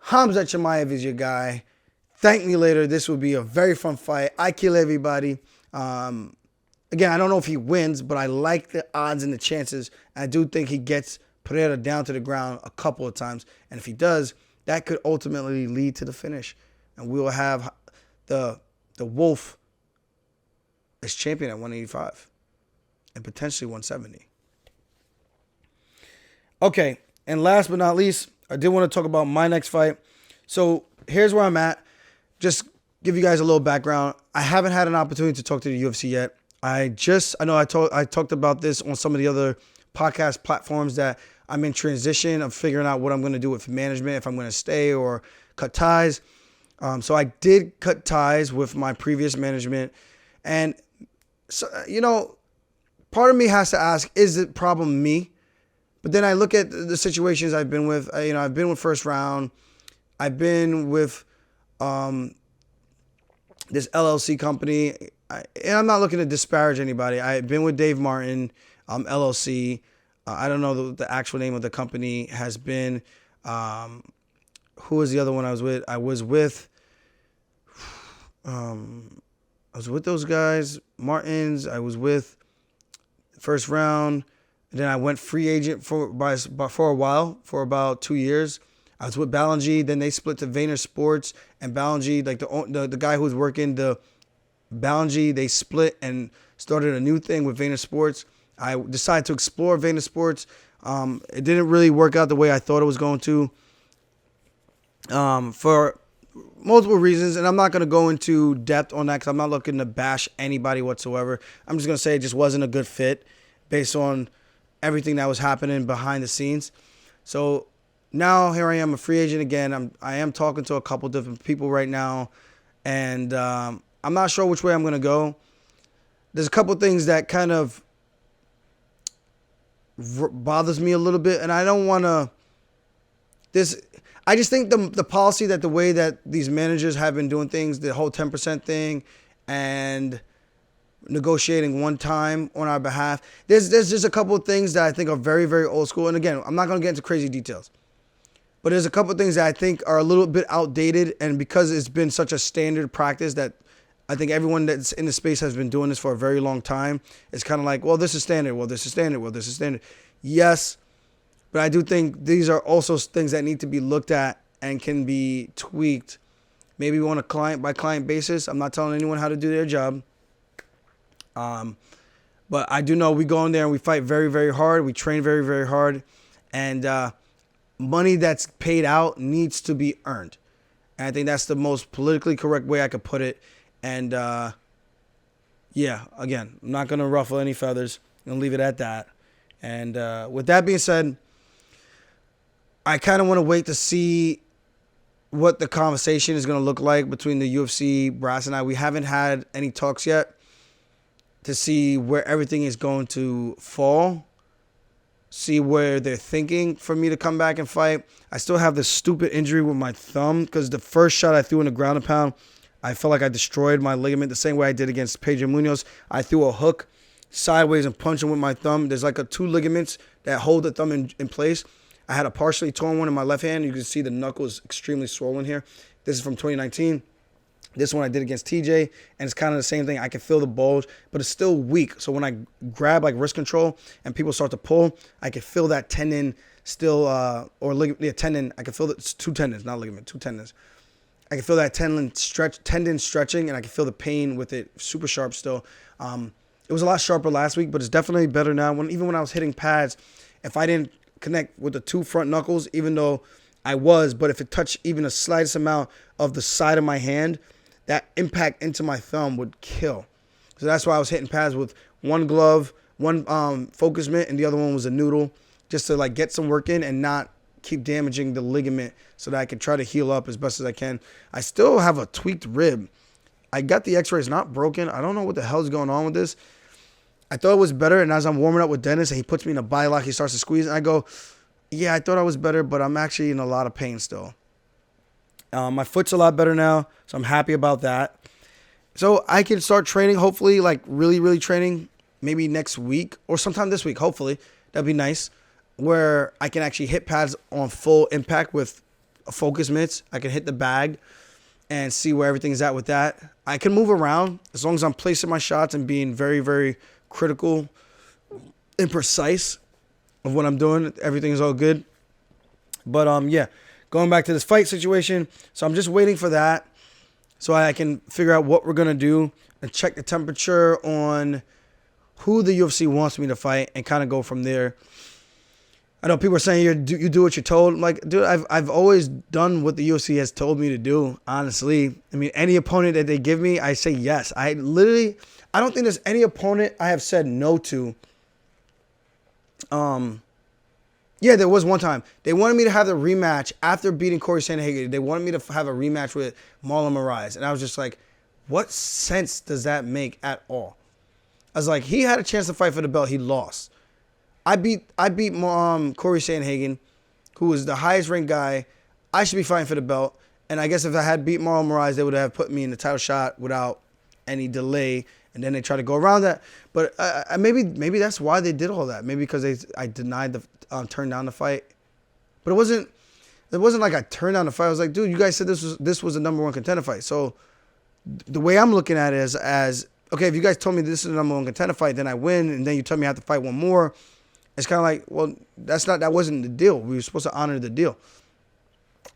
Khamzat Chimaev is your guy. Thank me later. This would be a very fun fight. I kill everybody. Again, I don't know if he wins, but I like the odds and the chances. I do think he gets Pereira down to the ground a couple of times. And if he does, that could ultimately lead to the finish. And we will have the Wolf as champion at 185 and potentially 170. Okay, and last but not least, I did want to talk about my next fight. So here's where I'm at. Just give you guys a little background. I haven't had an opportunity to talk to the UFC yet. I talked about this on some of the other podcast platforms that I'm in transition of figuring out what I'm going to do with management, if I'm going to stay or cut ties. So I did cut ties with my previous management. And, so, part of me has to ask, is the problem me? But then I look at the situations I've been with. I've been with First Round. I've been with this LLC company. And I'm not looking to disparage anybody. I've been with Dave Martin, LLC. I don't know the actual name of the company has been. Who was the other one I was with? I was with those guys, Martins. I was with First Round. And then I went free agent for a while, for about 2 years. I was with Ballingy. Then they split to Vayner Sports, and Ballingy, like the guy who was working the Ballingy, they split and started a new thing with Vayner Sports. I decided to explore Vayner Sports. It didn't really work out the way I thought it was going to, for multiple reasons, and I'm not going to go into depth on that because I'm not looking to bash anybody whatsoever. I'm just going to say it just wasn't a good fit based on everything that was happening behind the scenes. So now here I am, a free agent again. I am talking to a couple different people right now, and I'm not sure which way I'm going to go. There's a couple things that kind of bothers me a little bit, and I don't want to. I just think the policy that the way that these managers have been doing things, the whole 10% thing, and negotiating one time on our behalf. There's just a couple of things that I think are very, very old school. And again, I'm not going to get into crazy details. But there's a couple of things that I think are a little bit outdated. And because it's been such a standard practice that I think everyone that's in the space has been doing this for a very long time, it's kind of like, well, this is standard. Well, this is standard. Well, this is standard. Yes, but I do think these are also things that need to be looked at and can be tweaked. Maybe on a client-by-client basis. I'm not telling anyone how to do their job. But I do know we go in there and we fight very, very hard. We train very, very hard. And money that's paid out needs to be earned. And I think that's the most politically correct way I could put it. And, yeah, again, I'm not going to ruffle any feathers. I'm going to leave it at that. And with that being said, I kind of want to wait to see what the conversation is going to look like between the UFC brass and I. We haven't had any talks yet to see where everything is going to fall, see where they're thinking for me to come back and fight. I still have this stupid injury with my thumb because the first shot I threw in the ground and pound, I felt like I destroyed my ligament the same way I did against Pedro Munoz. I threw a hook sideways and punched him with my thumb. There's like two ligaments that hold the thumb in place. I had a partially torn one in my left hand. You can see the knuckle is extremely swollen here. This is from 2019. This one I did against TJ, and it's kind of the same thing. I can feel the bulge, but it's still weak. So when I grab like wrist control and people start to pull, I can feel that tendon still, or ligament, tendon. I can feel that it's two tendons, not ligament, two tendons. I can feel that tendon stretching, and I can feel the pain with it super sharp still. It was a lot sharper last week, but it's definitely better now. Even when I was hitting pads, if I didn't connect with the two front knuckles, even though I was, but if it touched even the slightest amount of the side of my hand, that impact into my thumb would kill. So that's why I was hitting pads with one glove, one focus mitt, and the other one was a noodle, just to like get some work in and not keep damaging the ligament so that I can try to heal up as best as I can. I still have a tweaked rib. I got the x-rays, not broken. I don't know what the hell's going on with this. I thought it was better, and as I'm warming up with Dennis and he puts me in a bilock, he starts to squeeze, and I go, yeah, I thought I was better, but I'm actually in a lot of pain still. My foot's a lot better now, so I'm happy about that. So I can start training, hopefully, like really, really training, maybe next week or sometime this week, hopefully. That'd be nice, where I can actually hit pads on full impact with focus mitts. I can hit the bag and see where everything's at with that. I can move around as long as I'm placing my shots and being very, very critical and precise of what I'm doing. Everything's all good. But, yeah. Going back to this fight situation, so I'm just waiting for that so I can figure out what we're going to do and check the temperature on who the UFC wants me to fight and kind of go from there. I know people are saying you do what you're told. I'm like, dude, I've always done what the UFC has told me to do, honestly. I mean, any opponent that they give me, I say yes. I don't think there's any opponent I have said no to. Yeah, there was one time. They wanted me to have the rematch after beating Corey Sandhagen. They wanted me to have a rematch with Marlon Moraes. And I was just like, what sense does that make at all? I was like, he had a chance to fight for the belt. He lost. I beat Corey Sandhagen, who was the highest ranked guy. I should be fighting for the belt. And I guess if I had beat Marlon Moraes, they would have put me in the title shot without any delay. And then they tried to go around that. But maybe that's why they did all that. Maybe because I denied turned down the fight. But it wasn't like I turned down the fight. I was like, dude, you guys said this was a number one contender fight. So the way I'm looking at it is as, okay, if you guys told me this is a number one contender fight, then I win, and then you tell me I have to fight one more. It's kind of like, well, that wasn't the deal. We were supposed to honor the deal.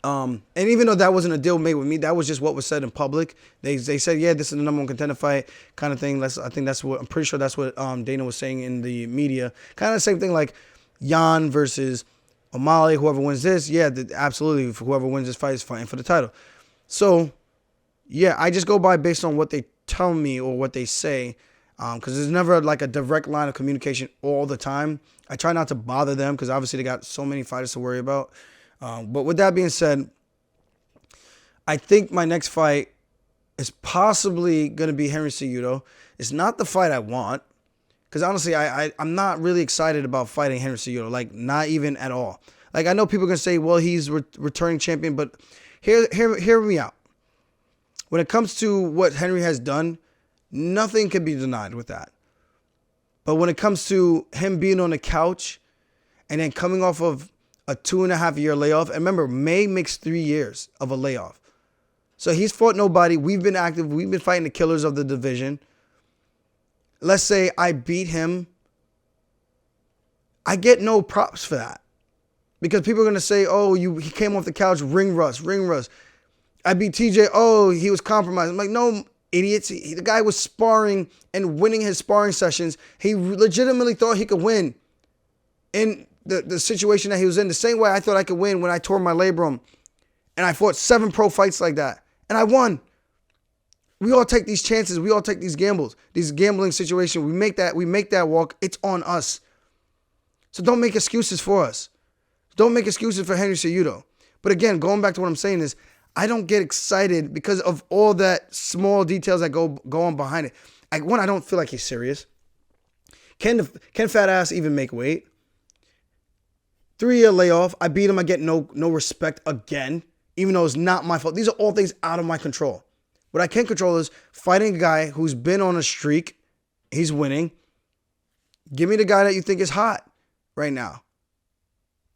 And even though that wasn't a deal made with me, that was just what was said in public. They said, yeah, this is the number one contender fight kind of thing. I'm pretty sure that's what Dana was saying in the media. Kind of the same thing like Jan versus O'Malley. Whoever wins this, yeah, absolutely. Whoever wins this fight is fighting for the title. So, yeah, I just go by based on what they tell me or what they say, because there's never like a direct line of communication all the time. I try not to bother them because obviously they got so many fighters to worry about. But with that being said, I think my next fight is possibly going to be Henry Cejudo. It's not the fight I want Because honestly, I'm not really excited about fighting Henry Cejudo. Like, not even at all. Like, I know people are going to say, well, he's returning champion. But hear me out. When it comes to what Henry has done, nothing can be denied with that. But when it comes to him being on the couch and then coming off of a 2.5-year layoff, and remember, May makes 3 years of a layoff. So he's fought nobody. We've been active. We've been fighting the killers of the division. Let's say I beat him. I get no props for that. Because people are going to say, oh, he came off the couch, ring rust. I beat TJ, oh, he was compromised. I'm like, no, idiots. The guy was sparring and winning his sparring sessions. He legitimately thought he could win in the situation that he was in. The same way I thought I could win when I tore my labrum. And I fought 7 pro fights like that. And I won. We all take these chances. We all take these gambles. These gambling situations. We make that walk. It's on us. So don't make excuses for us. Don't make excuses for Henry Cejudo. But again, going back to what I'm saying is, I don't get excited because of all that small details that go on behind it. I don't feel like he's serious. Can fat ass even make weight? 3-year layoff. I beat him. I get no respect again, even though it's not my fault. These are all things out of my control. What I can control is fighting a guy who's been on a streak. He's winning. Give me the guy that you think is hot right now.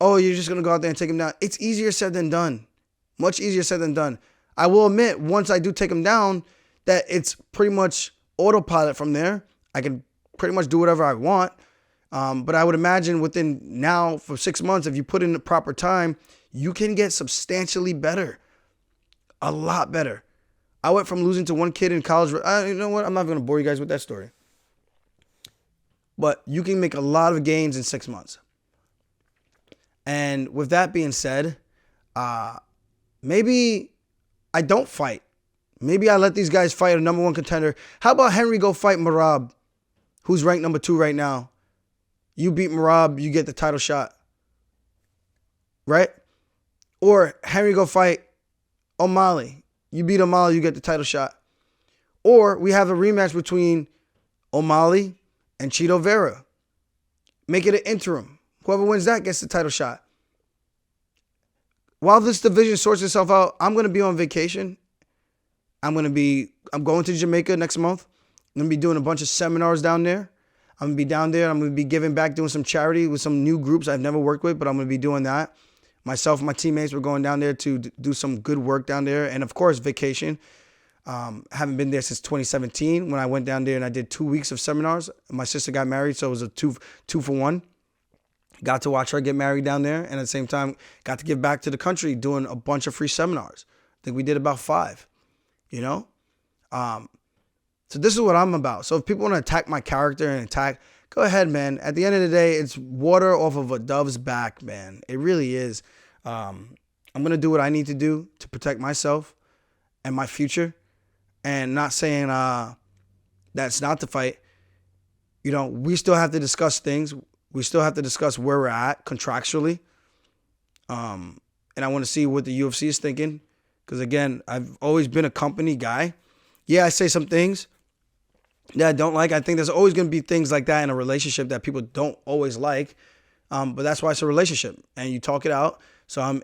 Oh, you're just going to go out there and take him down. It's easier said than done. Much easier said than done. I will admit, once I do take him down, that it's pretty much autopilot from there. I can pretty much do whatever I want. But I would imagine within now, for 6 months, if you put in the proper time, you can get substantially better. A lot better. I went from losing to one kid in college. You know what? I'm not going to bore you guys with that story. But you can make a lot of gains in 6 months. And with that being said, maybe I don't fight. Maybe I let these guys fight a number 1 contender. How about Henry go fight Merab, who's ranked number 2 right now? You beat Merab, you get the title shot. Right? Or Henry go fight O'Malley. You beat O'Malley, you get the title shot. Or we have a rematch between O'Malley and Chito Vera. Make it an interim. Whoever wins that gets the title shot. While this division sorts itself out, I'm going to be on vacation. I'm going to Jamaica next month. I'm going to be doing a bunch of seminars down there. I'm going to be down there. I'm going to be giving back, doing some charity with some new groups I've never worked with, but I'm going to be doing that. Myself and my teammates, we're going down there to do some good work down there. And of course, vacation. Haven't been there since 2017 when I went down there and I did 2 weeks of seminars. My sister got married, so it was a two for one. Got to watch her get married down there, and at the same time, got to give back to the country doing a bunch of free seminars. I think we did about 5, you know? So this is what I'm about. So if people want to attack my character and go ahead, man. At the end of the day, it's water off of a dove's back, man. It really is. I'm going to do what I need to do to protect myself and my future, and not saying that's not the fight. You know, we still have to discuss things. We still have to discuss where we're at contractually. And I want to see what the UFC is thinking. Because, again, I've always been a company guy. Yeah, I say some things that I don't like. I think there's always going to be things like that in a relationship that people don't always like. But that's why it's a relationship. And you talk it out. So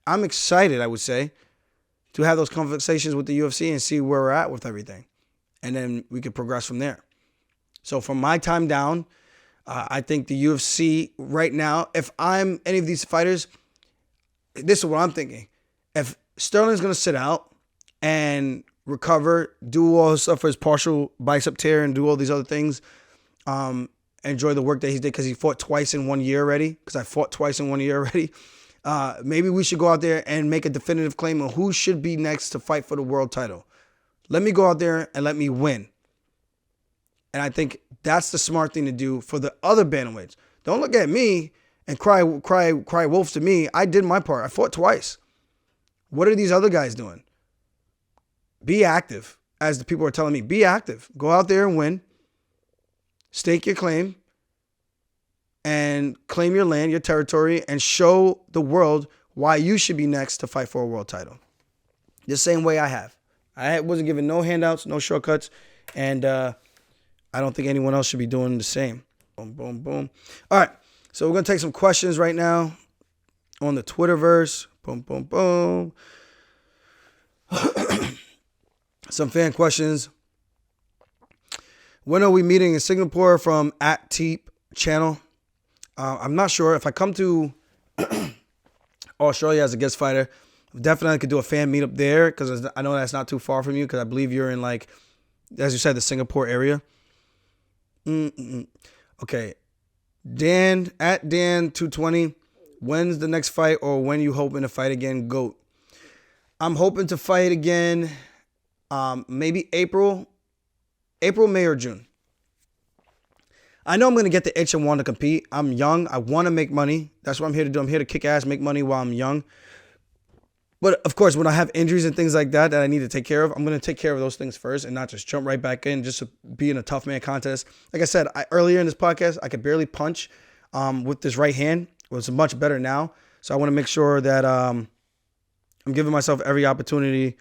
I'm excited, I would say, to have those conversations with the UFC and see where we're at with everything. And then we could progress from there. So from my time down, I think the UFC right now, if I'm any of these fighters, this is what I'm thinking. If Sterling's going to sit out and recover, do all his stuff for his partial bicep tear and do all these other things, enjoy the work that he did because he fought twice in 1 year already, because I fought twice in 1 year already, maybe we should go out there and make a definitive claim on who should be next to fight for the world title. Let me go out there and let me win. And I think that's the smart thing to do for the other bantamweights. Don't look at me and cry wolf to me. I did my part. I fought twice. What are these other guys doing? Be active, as the people are telling me. Be active. Go out there and win. Stake your claim and claim your land, your territory, and show the world why you should be next to fight for a world title. The same way I have. I wasn't given no handouts, no shortcuts, and I don't think anyone else should be doing the same. Boom, boom, boom. All right. So we're going to take some questions right now on the Twitterverse. Boom, boom, boom. Some fan questions. When are we meeting in Singapore from @Teep channel? I'm not sure. If I come to Australia as a guest fighter, definitely could do a fan meetup there because I know that's not too far from you because I believe you're in, like, as you said, the Singapore area. Okay. Dan, @Dan220. When's the next fight or when you hoping to fight again, GOAT? I'm hoping to fight again maybe April, May, or June. I know I'm going to get the itch and want to compete. I'm young. I want to make money. That's what I'm here to do. I'm here to kick ass, make money while I'm young. But, of course, when I have injuries and things like that I need to take care of, I'm going to take care of those things first and not just jump right back in just to be in a tough man contest. Like I said, earlier in this podcast, I could barely punch with this right hand. It's much better now. So I want to make sure that I'm giving myself every opportunity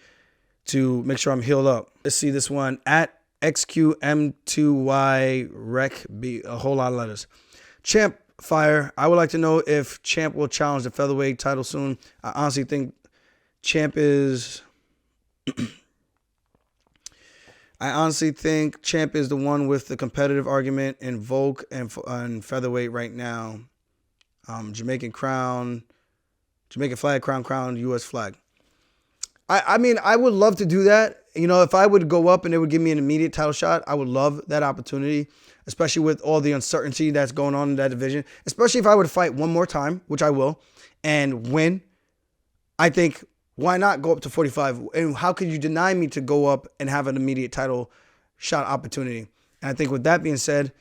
to make sure I'm healed up. Let's see this one. @XQM2Y Rec B. A whole lot of letters. Champ Fire. I would like to know if Champ will challenge the featherweight title soon. I honestly think Champ is the one with the competitive argument in Volk and featherweight right now. Jamaican flag, crown, U.S. flag. I mean, I would love to do that. You know, if I would go up and they would give me an immediate title shot, I would love that opportunity, especially with all the uncertainty that's going on in that division. Especially if I would fight one more time, which I will, and win. I think, why not go up to 45? And how could you deny me to go up and have an immediate title shot opportunity? And I think with that being said,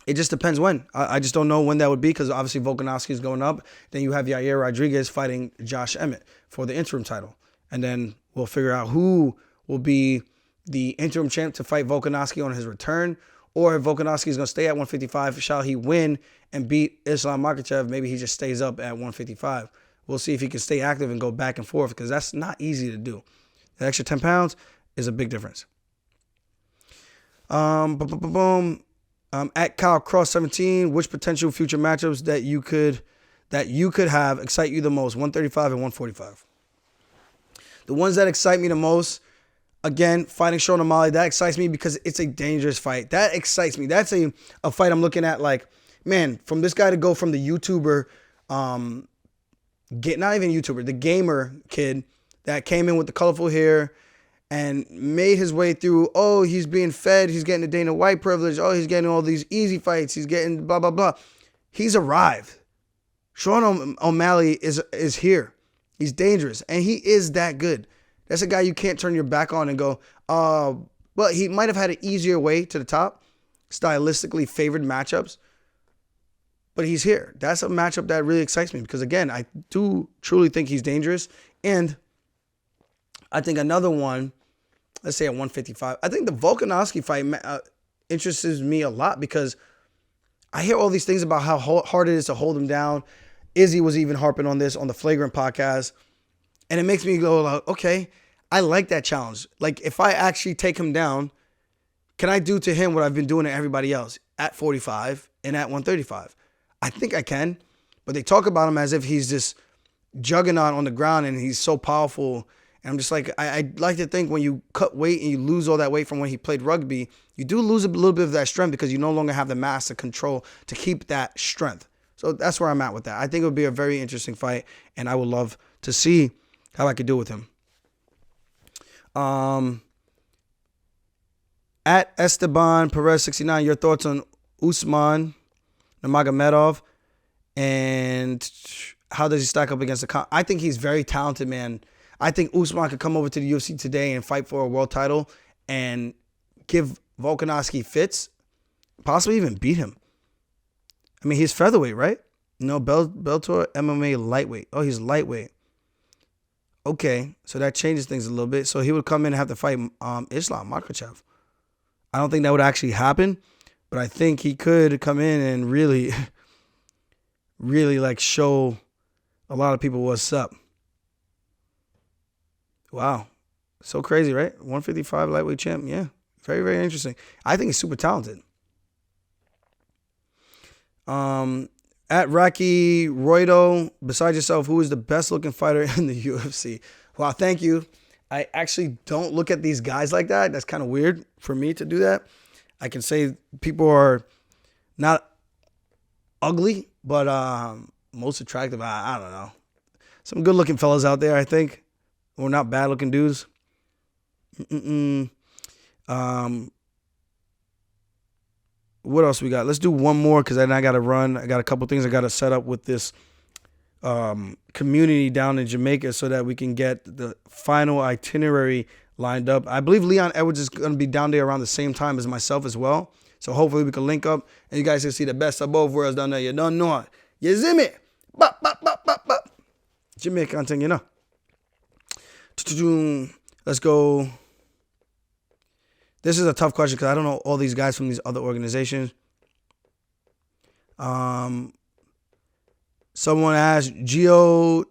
it just depends when. I just don't know when that would be because obviously Volkanovski is going up. Then you have Yair Rodriguez fighting Josh Emmett for the interim title. And then we'll figure out who will be the interim champ to fight Volkanovski on his return. Or if Volkanovski is going to stay at 155, shall he win and beat Islam Makhachev? Maybe he just stays up at 155. We'll see if he can stay active and go back and forth because that's not easy to do. The extra 10 pounds is a big difference. @KyleCross17, which potential future matchups that you could have excite you the most? 135 and 145. The ones that excite me the most, again, fighting Sean O'Malley, that excites me because it's a dangerous fight. That excites me. That's a fight I'm looking at like, man, from this guy to go from the YouTuber, not even YouTuber, the gamer kid that came in with the colorful hair and made his way through, oh, he's being fed, he's getting the Dana White privilege, oh, he's getting all these easy fights, he's getting blah, blah, blah. He's arrived. Sean O'Malley is here. He's dangerous, and he is that good. That's a guy you can't turn your back on and go, well, he might have had an easier way to the top, stylistically favored matchups, but he's here. That's a matchup that really excites me because, again, I do truly think he's dangerous, and I think another one, let's say at 155. I think the Volkanovski fight interests me a lot because I hear all these things about how hard it is to hold him down. Izzy was even harping on this on the Flagrant podcast. And it makes me go, like, okay, I like that challenge. Like, if I actually take him down, can I do to him what I've been doing to everybody else at 45 and at 135? I think I can. But they talk about him as if he's this juggernaut on the ground and he's so powerful. And I'm just like, I like to think when you cut weight and you lose all that weight from when he played rugby, you do lose a little bit of that strength because you no longer have the mass to control to keep that strength. So that's where I'm at with that. I think it would be a very interesting fight, and I would love to see how I could do with him. @Esteban Perez 69, your thoughts on Usman Nurmagomedov and how does he stack up against the I think he's very talented, man. I think Usman could come over to the UFC today and fight for a world title and give Volkanovski fits, possibly even beat him. I mean, he's featherweight, right? No, Bellator MMA lightweight. Oh, he's lightweight. Okay, so that changes things a little bit. So he would come in and have to fight Islam Makhachev. I don't think that would actually happen, but I think he could come in and really, really like show a lot of people what's up. Wow. So crazy, right? 155 lightweight champ. Yeah. Very, very interesting. I think he's super talented. At Rocky Roydo, besides yourself, who is the best looking fighter in the UFC? Wow, thank you. I actually don't look at these guys like that. That's kind of weird for me to do that. I can say people are not ugly, but most attractive. I don't know. Some good looking fellas out there, I think. Or not bad looking dudes. What else we got? Let's do one more because then I got to run. I got a couple things I got to set up with this community down in Jamaica so that we can get the final itinerary lined up. I believe Leon Edwards is going to be down there around the same time as myself as well. So hopefully we can link up and you guys can see the best of both worlds down there. You don't know it. You see me? Bop, bop, bop, bop, bop. Jamaican thing, you know. Let's go. This is a tough question because I don't know all these guys from these other organizations. Someone asked, Gio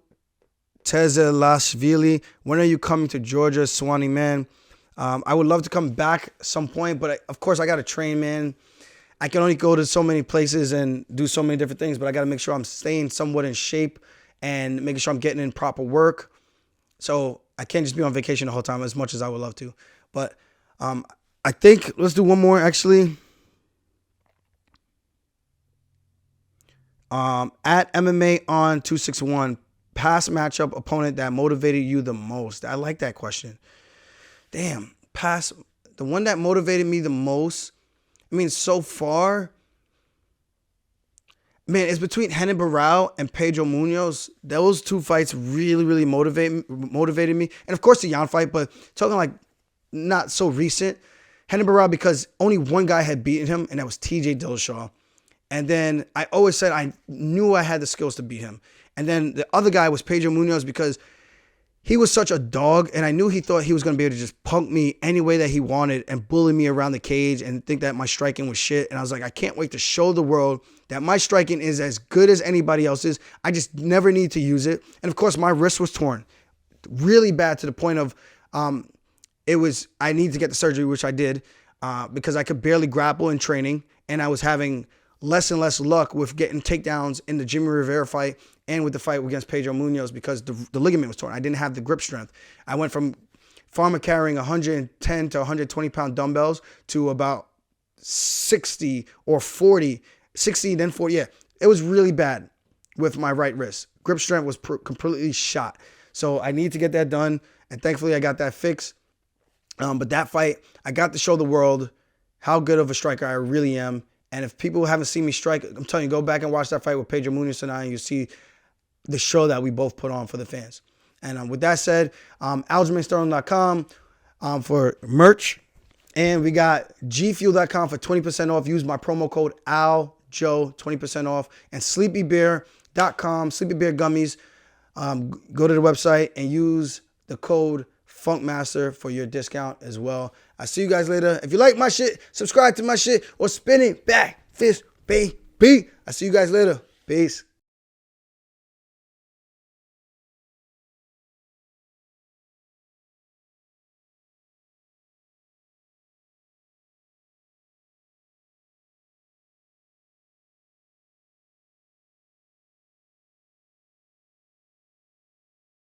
Tezelashvili, when are you coming to Georgia, Swanee, man? I would love to come back some point, but of course I got to train, man. I can only go to so many places and do so many different things, but I got to make sure I'm staying somewhat in shape and making sure I'm getting in proper work. So I can't just be on vacation the whole time as much as I would love to. But I think let's do one more actually. At MMA on 261, past matchup opponent that motivated you the most. I like that question. Damn, the one that motivated me the most. I mean, so far, man, it's between Renan Barão and Pedro Munoz. Those two fights really, really motivated me. And of course the Yan fight, but talking like not so recent. Renan Barão, because only one guy had beaten him, and that was TJ Dillashaw. And then I always said I knew I had the skills to beat him. And then the other guy was Pedro Munoz because he was such a dog, and I knew he thought he was going to be able to just punk me any way that he wanted and bully me around the cage and think that my striking was shit. And I was like, I can't wait to show the world that my striking is as good as anybody else's. I just never need to use it. And of course, my wrist was torn really bad to the point of I needed to get the surgery, which I did because I could barely grapple in training, and I was having less and less luck with getting takedowns in the Jimmy Rivera fight and with the fight against Pedro Munoz because the ligament was torn. I didn't have the grip strength. I went from farmer carrying 110 to 120 pound dumbbells to about 60 or 40, 60 then 40. Yeah, it was really bad with my right wrist. Grip strength was completely shot. So I need to get that done, and thankfully I got that fixed. But that fight, I got to show the world how good of a striker I really am. And if people haven't seen me strike, I'm telling you, go back and watch that fight with Pedro Munoz and you see the show that we both put on for the fans. And with that said, AljamainSterling.com for merch. And we got gfuel.com for 20% off. Use my promo code ALJO, 20% off. And sleepybear.com, Sleepy Bear Gummies. Go to the website and use the code Funkmaster for your discount as well. I'll see you guys later. If you like my shit, subscribe to my shit or spin it back. Fist, baby. I'll see you guys later. Peace.